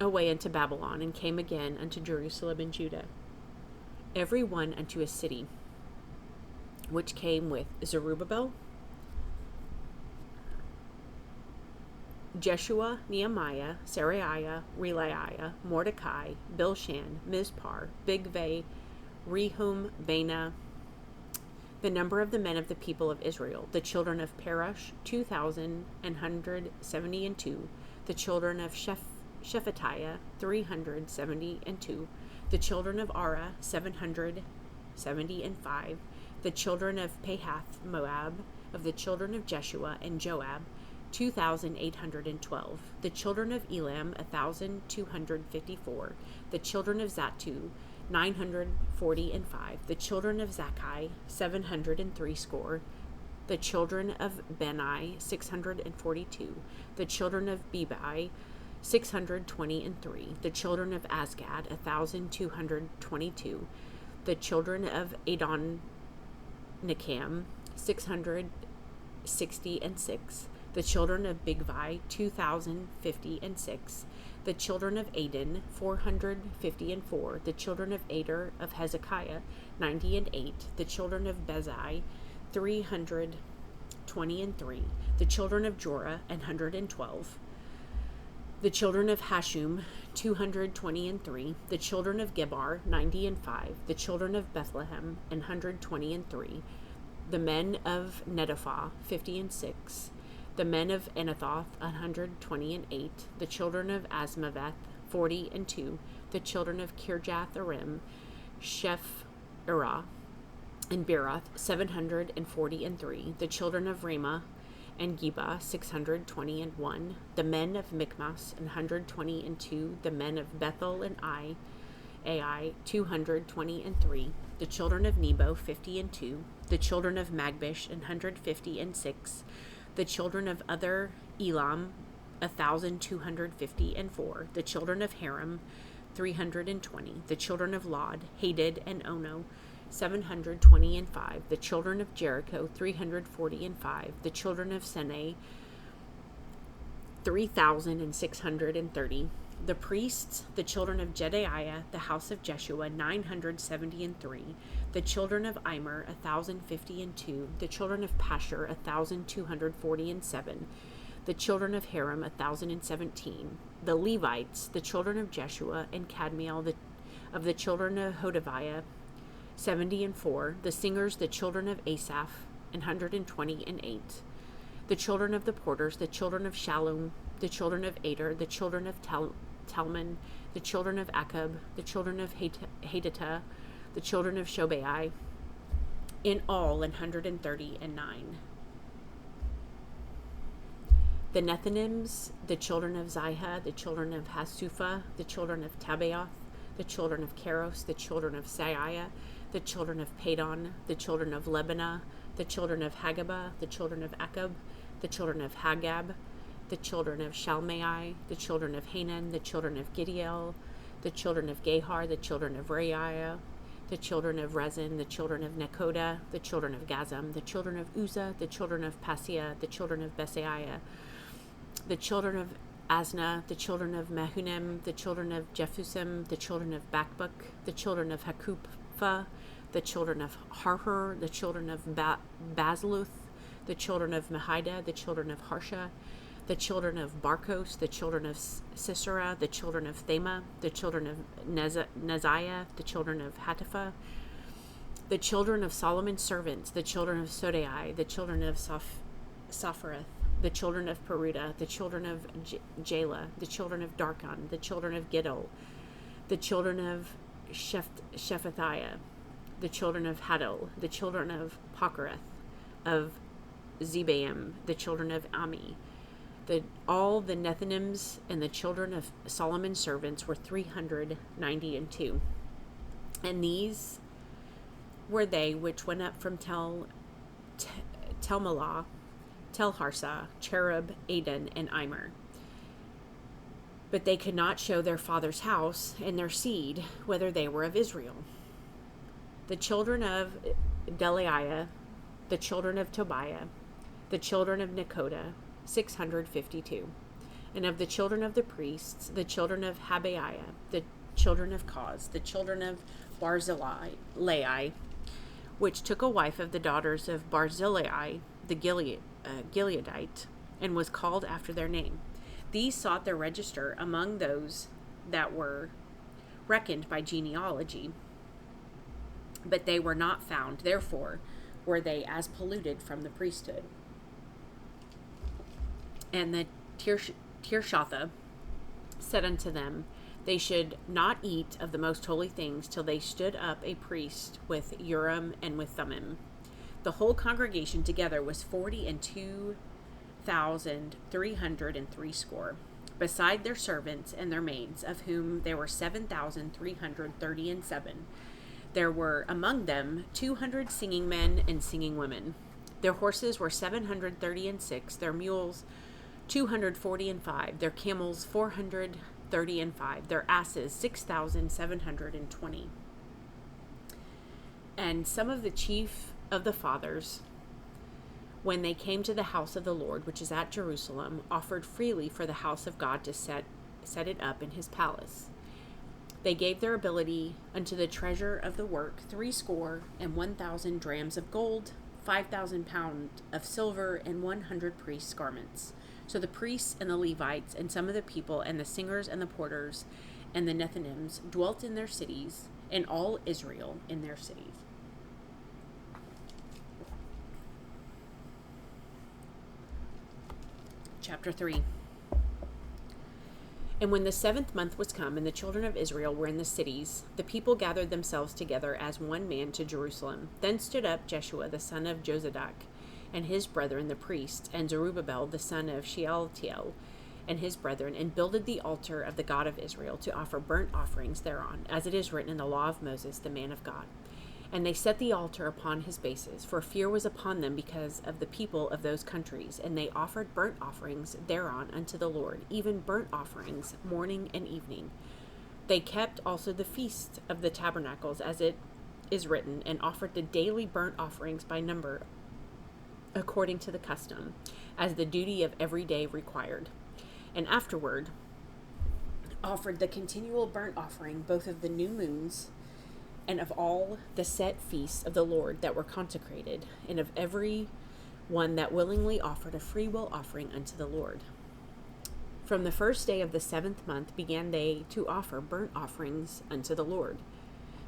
away into Babylon, and came again unto Jerusalem and Judah, every one unto a city, which came with Zerubbabel, Jeshua, Nehemiah, Seraiah, Reelaiah, Mordecai, Bilshan, Mizpar, Bigvai, Rehum, Bana. The number of the men of the people of Israel, the children of Parash, 2,172. The children of Shephatiah, 372. The children of Ara, 775. The children of Pahath Moab, of the children of Jeshua and Joab, 2,812. The children of Elam, 1,254. The children of Zatu, 945. The children of Zakkai, 703 score. The children of Bani, 642. The children of Bebai, 623. The children of Azgad, 1,222. The children of Adonikam, 666. The children of Bigvai, 2,056. The children of Adin, 454. The children of Ader of Hezekiah, 98. The children of Bezai, 323. The children of Jorah, 112. The children of Hashum, 223. The children of Gebar, 90. The children of Bethlehem, 123. The men of Netophath, 50. The men of Anathoth, 128. The children of Asmaveth, 40. The children of Kirjath-arim, Sheph-irah, and Beeroth, 743. The children of Ramah and Geba, 621. The men of Michmas, 122. The men of Bethel and Ai, 223. The children of Nebo, 50. The children of Magbish, 156. The children of other Elam, 1,254. The children of Haram, 320. The children of Lod, Hadid, and Ono, 725. The children of Jericho, 345. The children of Seneh, 3,630. The priests, the children of Jedaiah, the house of Jeshua, 973. The children of Immer, 1,052. The children of Pashur, 1,247. The children of Haram, 1,017. The Levites, the children of Jeshua and Kadmiel, of the children of Hodaviah, 70. The singers, the children of Asaph, 128. The children of the porters, the children of Shallum, the children of Ader, the children of Talmon, the children of Akub, the children of Haditah, the children of Shobai, in all 139. The Nethinims, the children of Ziha, the children of Hasupha, the children of Tabaoth, the children of Keros, the children of Saiah, the children of Padon, the children of Lebanah, the children of Hagabah, the children of Akub, the children of Haggab, the children of Shalmai, the children of Hanan, the children of Gidiel, the children of Gahar, the children of Reiah, the children of Rezin, the children of Nekoda, the children of Gazam, the children of Uzzah, the children of Paseah, the children of Besaiah, the children of Asna, the children of Mehunim, the children of Jephusim, the children of Bakbuk, the children of Hakupha, the children of Harhur, the children of Bazluth, the children of Mahida, the children of Harsha, the children of Barkos, the children of Sisera, the children of Thema, the children of Neziah, the children of Hatipha, the children of Solomon's servants, the children of Sodai, the children of Sophereth, the children of Peruda, the children of Jala, the children of Darkon, the children of Giddel, the children of Shephathiah, the children of Hadel, the children of Pokereth, of Zebaim, the children of Ami. All the Nethinims and the children of Solomon's servants were 392. And these were they which went up from Telmelah, Telharsa, Cherub, Aden, and Immer. But they could not show their father's house and their seed, whether they were of Israel. The children of Delaiah, the children of Tobiah, the children of Nekoda, 652. And of the children of the priests, the children of Habaiah, the children of Koz, the children of Barzillai, which took a wife of the daughters of Barzillai, the Gileadite, and was called after their name. These sought their register among those that were reckoned by genealogy, but they were not found. Therefore were they as polluted from the priesthood. And the Tirshatha said unto them, they should not eat of the most holy things till they stood up a priest with Urim and with Thummim. The whole congregation together was 42,303, beside their servants and their maids, of whom there were 7,337. There were among them 200 singing men and singing women. Their horses were 736, their mules 245, their camels 435, their asses 6,720. And some of the chief of the fathers, when they came to the house of the Lord, which is at Jerusalem, offered freely for the house of God to set it up in his palace. They gave their ability unto the treasure of the work 61,000 drams of gold, 5,000 pounds of silver, and 100 priests' garments. So the priests and the Levites and some of the people and the singers and the porters and the Nethinims dwelt in their cities, and all Israel in their cities. Chapter 3. And when the 7th month was come, and the children of Israel were in the cities, the people gathered themselves together as one man to Jerusalem. Then stood up Jeshua the son of Jozadak, and his brethren the priests, and Zerubbabel the son of Shealtiel, and his brethren, and builded the altar of the God of Israel, to offer burnt offerings thereon, as it is written in the law of Moses the man of God. And they set the altar upon his bases, for fear was upon them because of the people of those countries. And they offered burnt offerings thereon unto the Lord, even burnt offerings morning and evening. They kept also the feast of the tabernacles, as it is written, and offered the daily burnt offerings by number, according to the custom, as the duty of every day required. And afterward offered the continual burnt offering, both of the new moons, and of all the set feasts of the Lord that were consecrated, and of every one that willingly offered a freewill offering unto the Lord. From the first day of the 7th month began they to offer burnt offerings unto the Lord.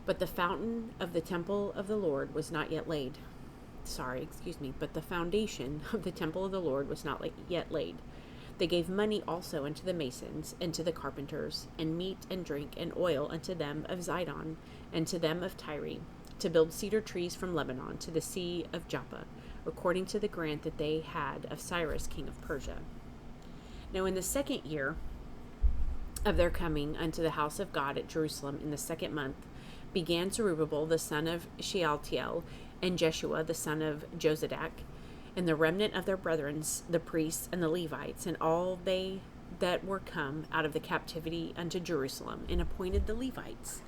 But the fountain of the temple of the Lord was not yet laid. But the foundation of the temple of the Lord was not yet laid. They gave money also unto the masons, and to the carpenters, and meat and drink and oil unto them of Zidon, and to them of Tyre, to build cedar trees from Lebanon to the sea of Joppa, according to the grant that they had of Cyrus king of Persia. Now in the 2nd year of their coming unto the house of God at Jerusalem, in the 2nd month, began Zerubbabel the son of Shealtiel, and Jeshua the son of Jozadak, and the remnant of their brethren, the priests and the Levites, and all they that were come out of the captivity unto Jerusalem, and appointed the Levites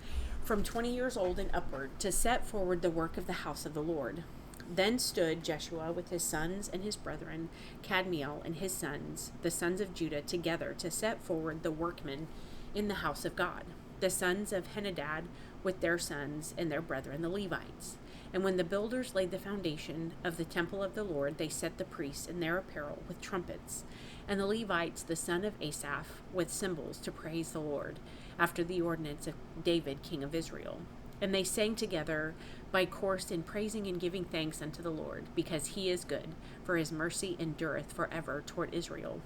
from 20 years old and upward, to set forward the work of the house of the Lord. Then stood Jeshua with his sons and his brethren, Kadmiel and his sons, the sons of Judah, together to set forward the workmen in the house of God, the sons of Henadad with their sons and their brethren, the Levites. And when the builders laid the foundation of the temple of the Lord, they set the priests in their apparel with trumpets, and the Levites, the son of Asaph, with cymbals, to praise the Lord, after the ordinance of David king of Israel. And they sang together by course in praising and giving thanks unto the Lord, because he is good, for his mercy endureth forever toward Israel.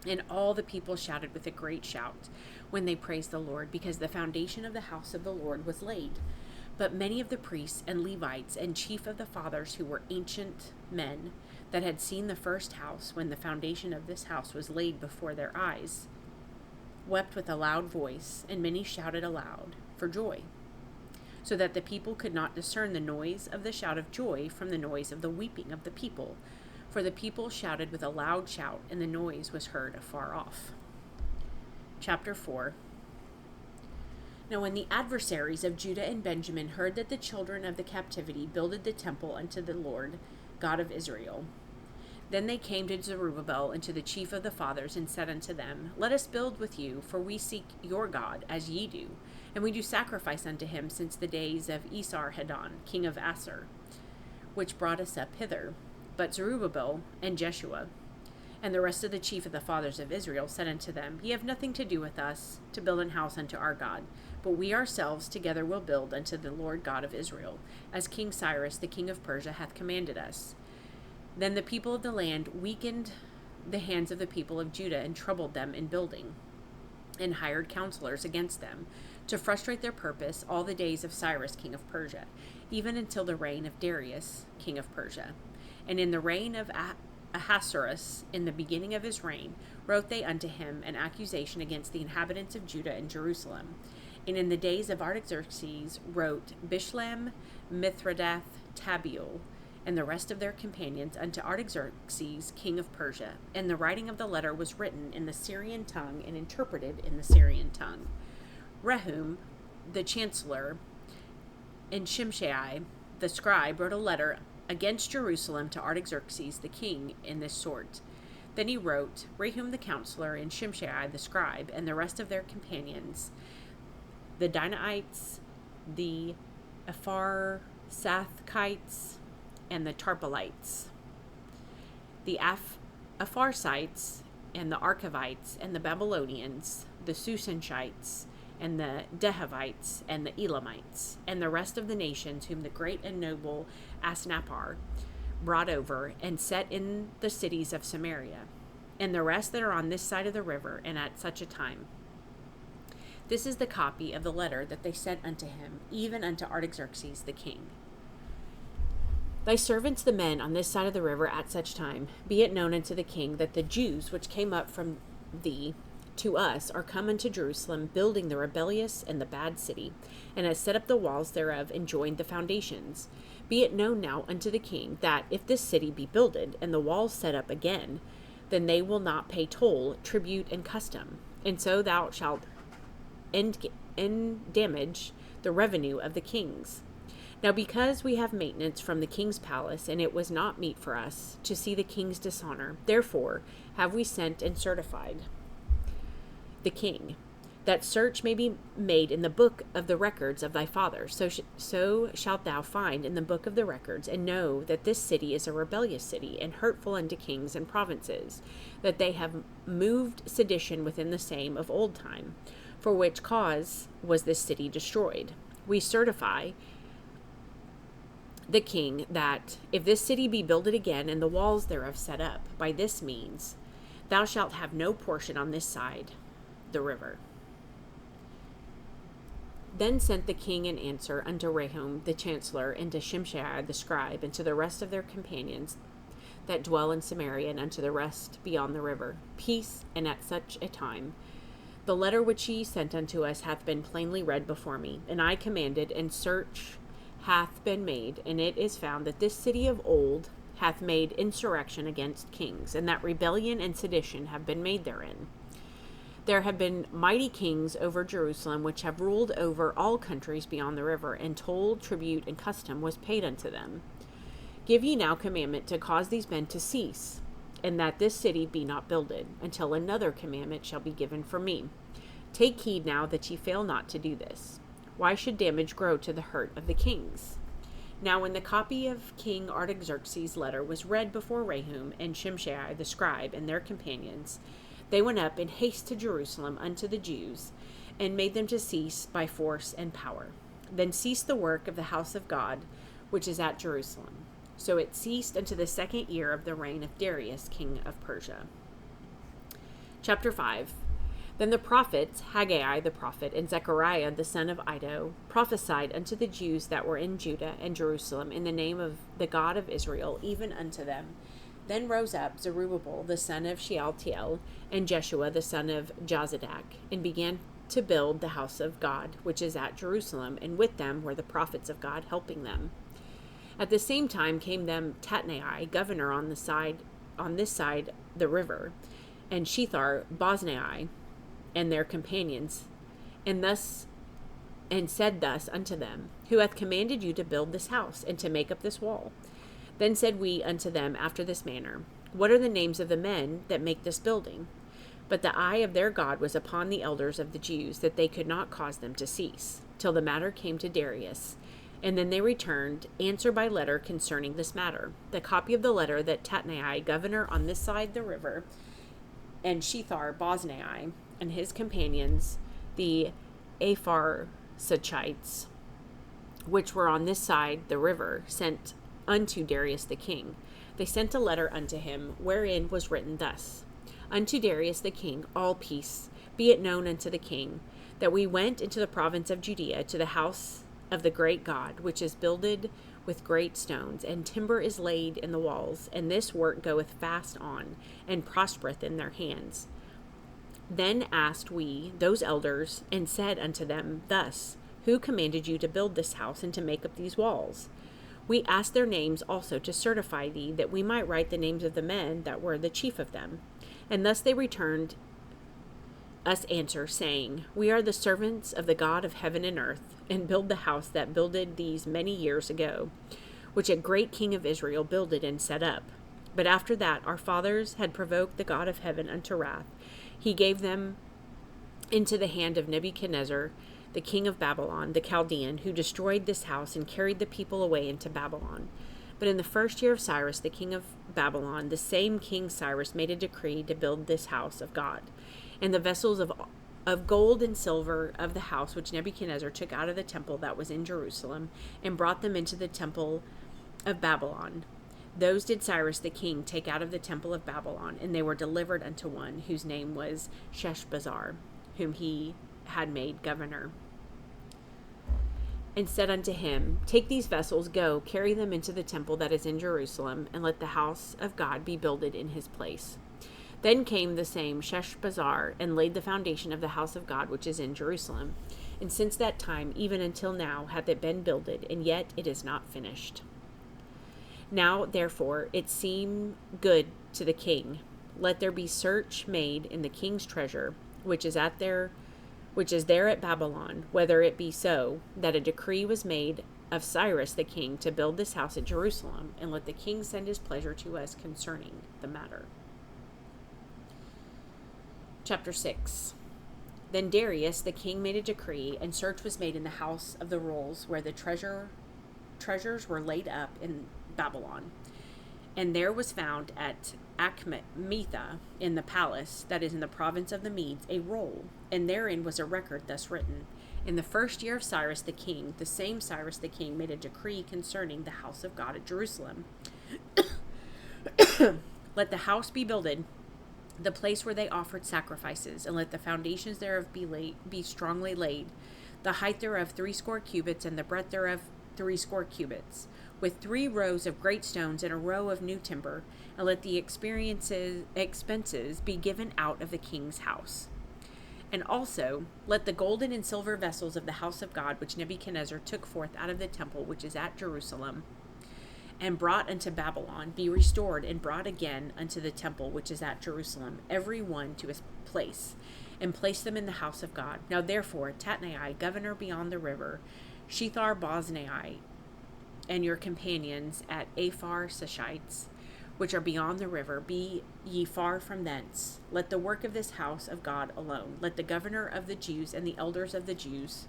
And all the people shouted with a great shout when they praised the Lord, because the foundation of the house of the Lord was laid. But many of the priests and Levites and chief of the fathers, who were ancient men, that had seen the first house when the foundation of this house was laid before their eyes, wept with a loud voice, and many shouted aloud for joy, so that the people could not discern the noise of the shout of joy from the noise of the weeping of the people. For the people shouted with a loud shout, and the noise was heard afar off. Chapter 4. Now when the adversaries of Judah and Benjamin heard that the children of the captivity builded the temple unto the Lord God of Israel, then they came to Zerubbabel and to the chief of the fathers, and said unto them, Let us build with you, for we seek your God, as ye do, and we do sacrifice unto him since the days of Esarhaddon, king of Assur, which brought us up hither. But Zerubbabel and Jeshua and the rest of the chief of the fathers of Israel said unto them, Ye have nothing to do with us to build an house unto our God, but we ourselves together will build unto the Lord God of Israel, as King Cyrus the king of Persia hath commanded us. Then the people of the land weakened the hands of the people of Judah, and troubled them in building, and hired counselors against them, to frustrate their purpose all the days of Cyrus king of Persia, even until the reign of Darius king of Persia. And in the reign of Ahasuerus, in the beginning of his reign, wrote they unto him an accusation against the inhabitants of Judah and Jerusalem. And in the days of Artaxerxes wrote Bishlam, Mithredath, Tabeel, and the rest of their companions unto Artaxerxes king of Persia. And the writing of the letter was written in the Syrian tongue, and interpreted in the Syrian tongue. Rehum, the chancellor, and Shimshai, the scribe, wrote a letter against Jerusalem to Artaxerxes the king in this sort. Then he wrote, Rehum the counselor, and Shimshai the scribe, and the rest of their companions, the Dinaites, the Apharsathites, and the Tarpelites, the Apharsites, and the Archavites, and the Babylonians, the Susanshites, and the Dehavites, and the Elamites, and the rest of the nations whom the great and noble Asnapar brought over and set in the cities of Samaria, and the rest that are on this side of the river, and at such a time. This is the copy of the letter that they sent unto him, even unto Artaxerxes the king. Thy servants the men on this side of the river at such time, be it known unto the king that the Jews which came up from thee to us are come unto Jerusalem, building the rebellious and the bad city, and has set up the walls thereof, and joined the foundations. Be it known now unto the king that if this city be builded, and the walls set up again, then they will not pay toll, tribute, and custom, and so thou shalt damage the revenue of the kings. Now because we have maintenance from the king's palace, and it was not meet for us to see the king's dishonor, therefore have we sent and certified the king, that search may be made in the book of the records of thy father. So shalt thou find in the book of the records, and know that this city is a rebellious city, and hurtful unto kings and provinces, that they have moved sedition within the same of old time, for which cause was this city destroyed. We certify the king that if this city be builded again, and the walls thereof set up, by this means thou shalt have no portion on this side the river. Then sent the king an answer unto Rehum the chancellor, and to Shimshai the scribe, and to the rest of their companions that dwell in Samaria, and unto the rest beyond the river, peace, and at such a time. The letter which ye sent unto us hath been plainly read before me, and I commanded, and search hath been made, and it is found that this city of old hath made insurrection against kings, and that rebellion and sedition have been made therein. There have been mighty kings over Jerusalem, which have ruled over all countries beyond the river, and toll, tribute, and custom was paid unto them. Give ye now commandment to cause these men to cease, and that this city be not builded, until another commandment shall be given from me. Take heed now that ye fail not to do this. Why should damage grow to the hurt of the kings? Now when the copy of King Artaxerxes' letter was read before Rehum and Shimshai the scribe and their companions, they went up in haste to Jerusalem unto the Jews, and made them to cease by force and power. Then ceased the work of the house of God, which is at Jerusalem. So it ceased unto the 2nd year of the reign of Darius, king of Persia. Chapter 5. Then the prophets, Haggai the prophet, and Zechariah the son of Iddo, prophesied unto the Jews that were in Judah and Jerusalem in the name of the God of Israel, even unto them. Then rose up Zerubbabel the son of Shealtiel, and Jeshua the son of Jozadak, and began to build the house of God, which is at Jerusalem, and with them were the prophets of God helping them. At the same time came them Tatnai, governor on this side the river, and Shethar Bosnai, and their companions, and said thus unto them, Who hath commanded you to build this house, and to make up this wall? Then said we unto them after this manner, What are the names of the men that make this building? But the eye of their God was upon the elders of the Jews, that they could not cause them to cease, till the matter came to Darius. And then they returned answer by letter concerning this matter. The copy of the letter that Tatnai, governor on this side the river, and Shethar Bosnai, and his companions, the Apharsachites, which were on this side the river, sent unto Darius the king. They sent a letter unto him, wherein was written thus: Unto Darius the king, all peace, be it known unto the king, that we went into the province of Judea to the house of the great God, which is builded with great stones, and timber is laid in the walls, and this work goeth fast on, and prospereth in their hands. Then asked we those elders, and said unto them thus, Who commanded you to build this house, and to make up these walls? We asked their names also to certify thee, that we might write the names of the men that were the chief of them. And thus they returned us answer, saying, We are the servants of the God of heaven and earth, and build the house that builded these many years ago, which a great king of Israel builded and set up. But after that our fathers had provoked the God of heaven unto wrath, he gave them into the hand of Nebuchadnezzar, the king of Babylon, the Chaldean, who destroyed this house and carried the people away into Babylon. But in the first year of Cyrus, the king of Babylon, the same King Cyrus made a decree to build this house of God. And the vessels of gold and silver of the house which Nebuchadnezzar took out of the temple that was in Jerusalem, and brought them into the temple of Babylon. Those did Cyrus the king take out of the temple of Babylon, and they were delivered unto one whose name was Sheshbazzar, whom he had made governor, and said unto him, Take these vessels, go, carry them into the temple that is in Jerusalem, and let the house of God be builded in his place. Then came the same Sheshbazzar, and laid the foundation of the house of God which is in Jerusalem. And since that time, even until now, hath it been builded, and yet it is not finished. Now, therefore, it seemed good to the king. Let there be search made in the king's treasure, which is there at Babylon, whether it be so, that a decree was made of Cyrus the king to build this house at Jerusalem, and let the king send his pleasure to us concerning the matter. Chapter 6. Then Darius the king made a decree, and search was made in the house of the rolls, where the treasures were laid up in Babylon. And there was found at Achmetha in the palace that is in the province of the Medes a roll, and therein was a record thus written: In the first year of Cyrus the king, the same Cyrus the king made a decree concerning the house of God at Jerusalem. Let the house be builded, the place where they offered sacrifices, and let the foundations thereof be strongly laid, the height thereof 80 cubits, and the breadth thereof 80 cubits, with 3 rows of great stones and a row of new timber, and let the expenses be given out of the king's house. And also let the golden and silver vessels of the house of God, which Nebuchadnezzar took forth out of the temple which is at Jerusalem, and brought unto Babylon, be restored and brought again unto the temple which is at Jerusalem, every one to his place, and place them in the house of God. Now therefore, Tatnai, governor beyond the river, Shethar-boznai, and your companions at Aphar-Sashites, which are beyond the river, be ye far from thence. Let the work of this house of God alone. Let the governor of the Jews and the elders of the Jews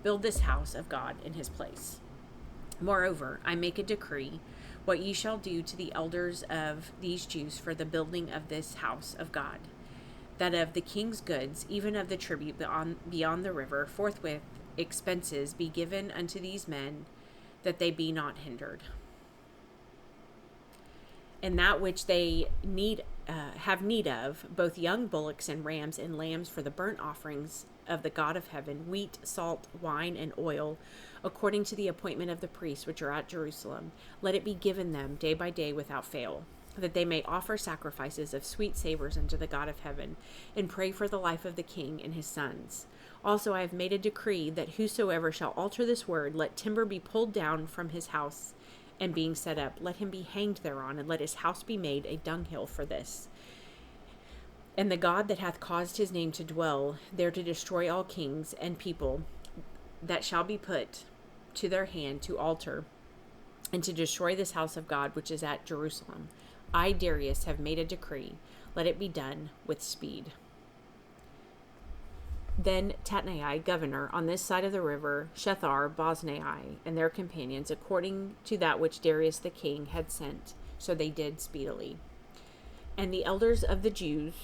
build this house of God in his place. Moreover, I make a decree, what ye shall do to the elders of these Jews for the building of this house of God, that of the king's goods, even of the tribute beyond the river, forthwith expenses be given unto these men, that they be not hindered. And that which they have need of, both young bullocks and rams and lambs for the burnt offerings of the God of heaven, wheat, salt, wine, and oil, according to the appointment of the priests which are at Jerusalem, let it be given them day by day without fail, that they may offer sacrifices of sweet savors unto the God of heaven, and pray for the life of the king and his sons. Also I have made a decree that whosoever shall alter this word, let timber be pulled down from his house, and being set up, let him be hanged thereon, and let his house be made a dunghill for this. And the God that hath caused his name to dwell there to destroy all kings and people that shall be put to their hand to alter and to destroy this house of God which is at Jerusalem, I, Darius, have made a decree. Let it be done with speed. Then Tatnai, governor, on this side of the river, Shethar-boznai, and their companions, according to that which Darius the king had sent, so they did speedily. And the elders of the Jews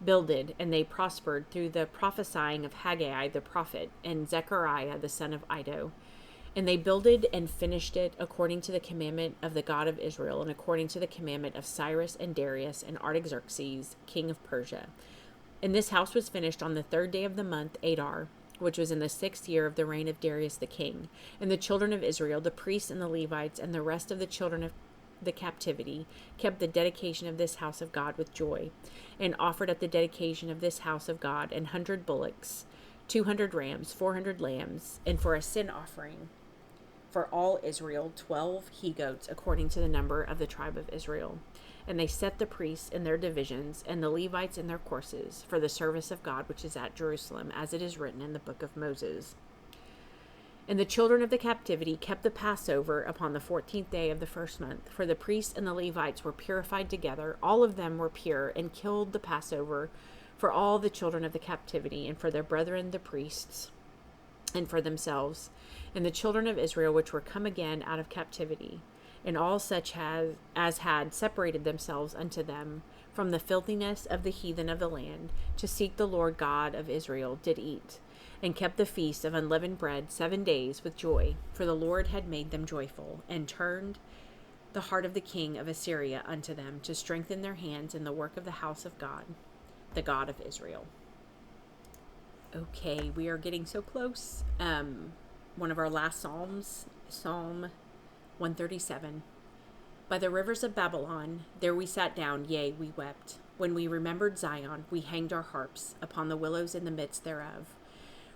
builded, and they prospered through the prophesying of Haggai the prophet, and Zechariah the son of Iddo. And they builded and finished it according to the commandment of the God of Israel, and according to the commandment of Cyrus and Darius and Artaxerxes, king of Persia. And this house was finished on the 3rd day of the month Adar, which was in the 6th year of the reign of Darius the king. And the children of Israel, the priests and the Levites, and the rest of the children of the captivity, kept the dedication of this house of God with joy, and offered at the dedication of this house of God 100 bullocks, 200 rams, 400 lambs, and for a sin offering for all Israel 12 he-goats, according to the number of the tribe of Israel. And they set the priests in their divisions, and the Levites in their courses, for the service of God which is at Jerusalem, as it is written in the book of Moses. And the children of the captivity kept the Passover upon the 14th day of the 1st month, for the priests and the Levites were purified together. All of them were pure, and killed the Passover for all the children of the captivity, and for their brethren the priests, and for themselves, and the children of Israel which were come again out of captivity. and all such as had separated themselves unto them from the filthiness of the heathen of the land, to seek the Lord God of Israel, did eat, and kept the feast of unleavened bread 7 days with joy, for the Lord had made them joyful, and turned the heart of the king of Assyria unto them, to strengthen their hands in the work of the house of God, the God of Israel. Okay, we are getting so close. One of our last Psalms, Psalm 137. By the rivers of Babylon, there we sat down, yea, we wept. When we remembered Zion, we hanged our harps upon the willows in the midst thereof.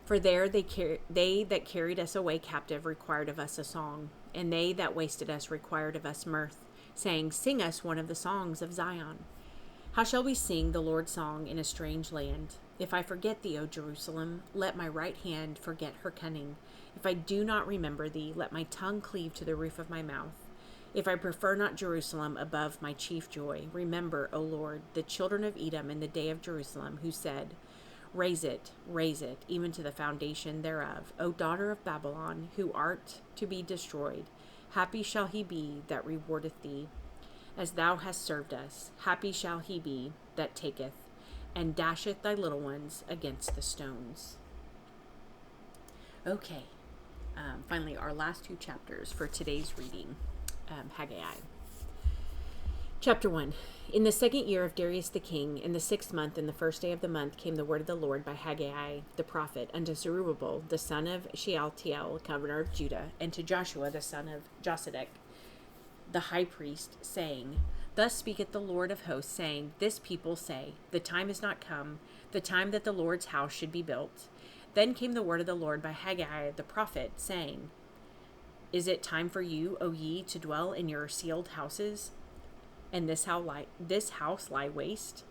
For there they that carried us away captive required of us a song, and they that wasted us required of us mirth, saying, Sing us one of the songs of Zion. How shall we sing the Lord's song in a strange land? If I forget thee, O Jerusalem, let my right hand forget her cunning. If I do not remember thee, let my tongue cleave to the roof of my mouth. If I prefer not Jerusalem above my chief joy, remember, O Lord, the children of Edom in the day of Jerusalem, who said, raise it, even to the foundation thereof. O daughter of Babylon, who art to be destroyed, happy shall he be that rewardeth thee, as thou hast served us. Happy shall he be that taketh and dasheth thy little ones against the stones. Okay, finally, our last 2 chapters for today's reading. Haggai. Chapter 1. In the 2nd year of Darius the king, in the 6th month, in the 1st day of the month, came the word of the Lord by Haggai the prophet unto Zerubbabel the son of Shealtiel, governor of Judah, and to Joshua the son of Josedek, the high priest, saying, Thus speaketh the Lord of hosts, saying, This people say, The time is not come, the time that the Lord's house should be built. Then came the word of the Lord by Haggai the prophet, saying, Is it time for you, O ye, to dwell in your sealed houses, and this house lie waste?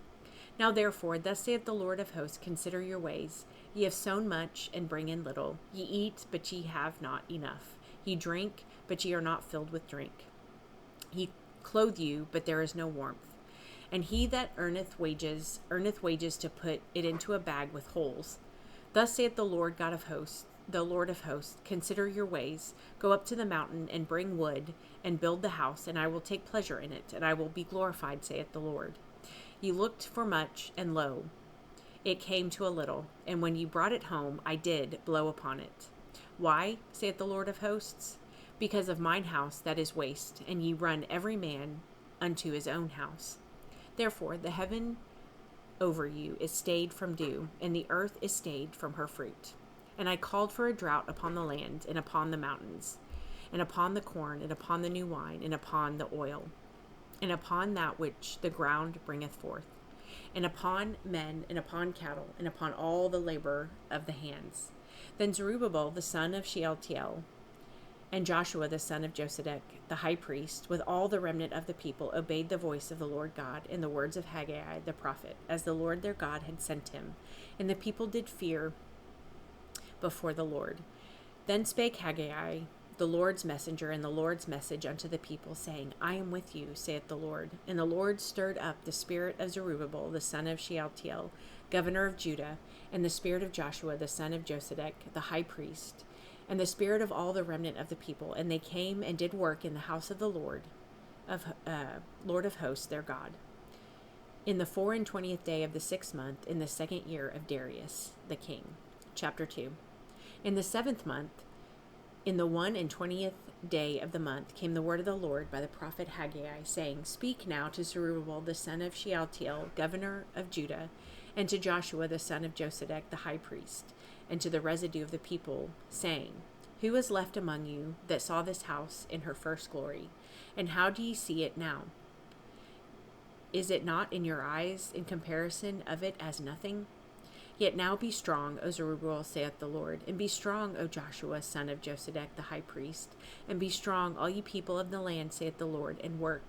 Now therefore, thus saith the Lord of hosts, Consider your ways. Ye have sown much, and bring in little. Ye eat, but ye have not enough. Ye drink, but ye are not filled with drink. He clothe you, but there is no warmth. And he that earneth wages to put it into a bag with holes. Thus saith the Lord God of hosts, the Lord of hosts, Consider your ways, go up to the mountain, and bring wood, and build the house, and I will take pleasure in it, and I will be glorified, saith the Lord. Ye looked for much, and lo, it came to a little, and when ye brought it home, I did blow upon it. Why, saith the Lord of hosts? Because of mine house that is waste, and ye run every man unto his own house. Therefore the heaven over you is stayed from dew, and the earth is stayed from her fruit. And I called for a drought upon the land, and upon the mountains, and upon the corn, and upon the new wine, and upon the oil, and upon that which the ground bringeth forth, and upon men, and upon cattle, and upon all the labor of the hands. Then Zerubbabel the son of Shealtiel, and Joshua the son of Josedek, the high priest, with all the remnant of the people, obeyed the voice of the Lord God in the words of Haggai the prophet, as the Lord their God had sent him. And the people did fear before the Lord. Then spake Haggai, the Lord's messenger, and the Lord's message unto the people, saying, I am with you, saith the Lord. And the Lord stirred up the spirit of Zerubbabel the son of Shealtiel, governor of Judah, and the spirit of Joshua the son of Josedek, the high priest, and the spirit of all the remnant of the people, and they came and did work in the house of the Lord of hosts their God. In the 24th day of the 6th month, in the 2nd year of Darius the king. Chapter 2. In the 7th month, in the 21st day of the month, came the word of the Lord by the prophet Haggai, saying, Speak now to Zerubbabel the son of Shealtiel, governor of Judah, and to Joshua the son of Josedek, the high priest, and to the residue of the people, saying, Who is left among you that saw this house in her first glory? And how do ye see it now? Is it not in your eyes in comparison of it as nothing? Yet now be strong, O Zerubbabel, saith the Lord, and be strong, O Joshua, son of Josedek, the high priest, and be strong, all ye people of the land, saith the Lord, and work.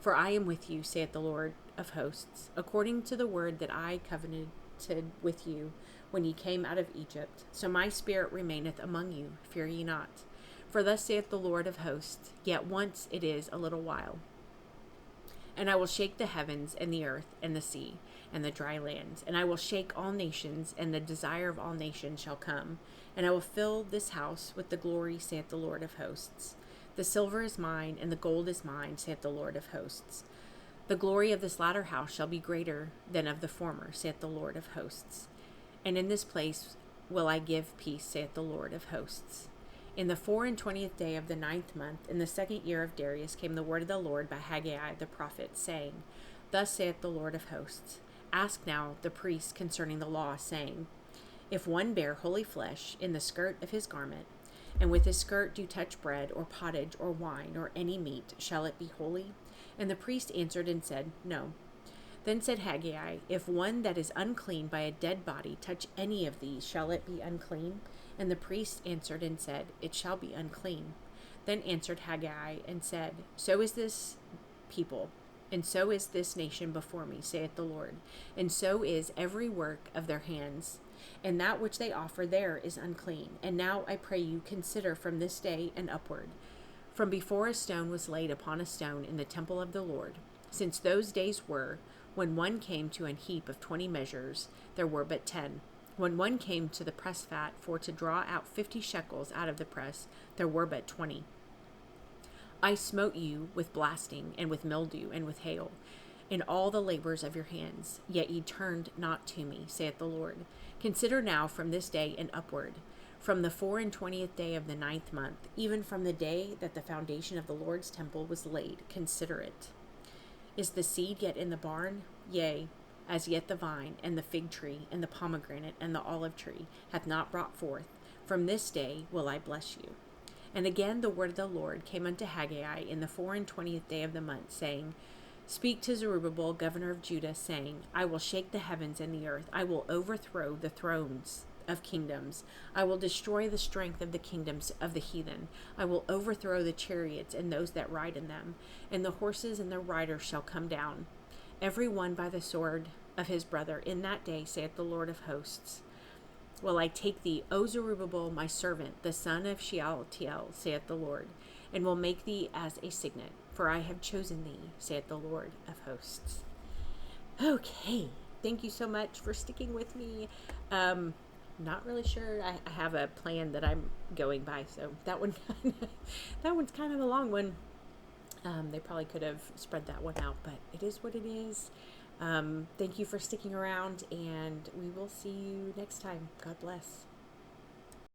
For I am with you, saith the Lord of hosts, according to the word that I covenanted with you when ye came out of Egypt. So my spirit remaineth among you, fear ye not. For thus saith the Lord of hosts, Yet once it is a little while, and I will shake the heavens, and the earth, and the sea, and the dry lands, and I will shake all nations, and the desire of all nations shall come, and I will fill this house with the glory, saith the Lord of hosts. The silver is mine, and the gold is mine, saith the Lord of hosts. The glory of this latter house shall be greater than of the former, saith the Lord of hosts. And in this place will I give peace, saith the Lord of hosts. In the 24th day of the 9th month, in the 2nd year of Darius, came the word of the Lord by Haggai the prophet, saying, Thus saith the Lord of hosts, Ask now the priests concerning the law, saying, If one bear holy flesh in the skirt of his garment, and with his skirt do touch bread, or pottage, or wine, or any meat, shall it be holy? And the priest answered and said, No. Then said Haggai, If one that is unclean by a dead body touch any of these, shall it be unclean? And the priest answered and said, It shall be unclean. Then answered Haggai and said, So is this people, and so is this nation before me, saith the Lord, and so is every work of their hands, and that which they offer there is unclean. And now I pray you, consider from this day and upward, from before a stone was laid upon a stone in the temple of the Lord, since those days were, when one came to an heap of 20 measures, there were but 10. When one came to the press fat for to draw out 50 shekels out of the press, there were but 20. I smote you with blasting, and with mildew, and with hail, in all the labors of your hands, yet ye turned not to me, saith the Lord. Consider now from this day and upward, from the 24th day of the 9th month, even from the day that the foundation of the Lord's temple was laid, consider it. Is the seed yet in the barn? Yea, as yet the vine, and the fig tree, and the pomegranate, and the olive tree hath not brought forth. From this day will I bless you. And again the word of the Lord came unto Haggai in the 24th day of the month, saying, Speak to Zerubbabel, governor of Judah, saying, I will shake the heavens and the earth. I will overthrow the thrones of kingdoms. I will destroy the strength of the kingdoms of the heathen. I will overthrow the chariots and those that ride in them, and the horses and their riders shall come down, every one by the sword of his brother. In that day, saith the Lord of hosts, will I take thee, O Zerubbabel, my servant, the son of Shealtiel, saith the Lord, and will make thee as a signet, for I have chosen thee, saith the Lord of hosts. Okay, thank you so much for sticking with me. Not really sure. I have a plan that I'm going by, so that one's kind of a long one. They probably could have spread that one out, but it is what it is. Thank you for sticking around, and we will see you next time. God bless.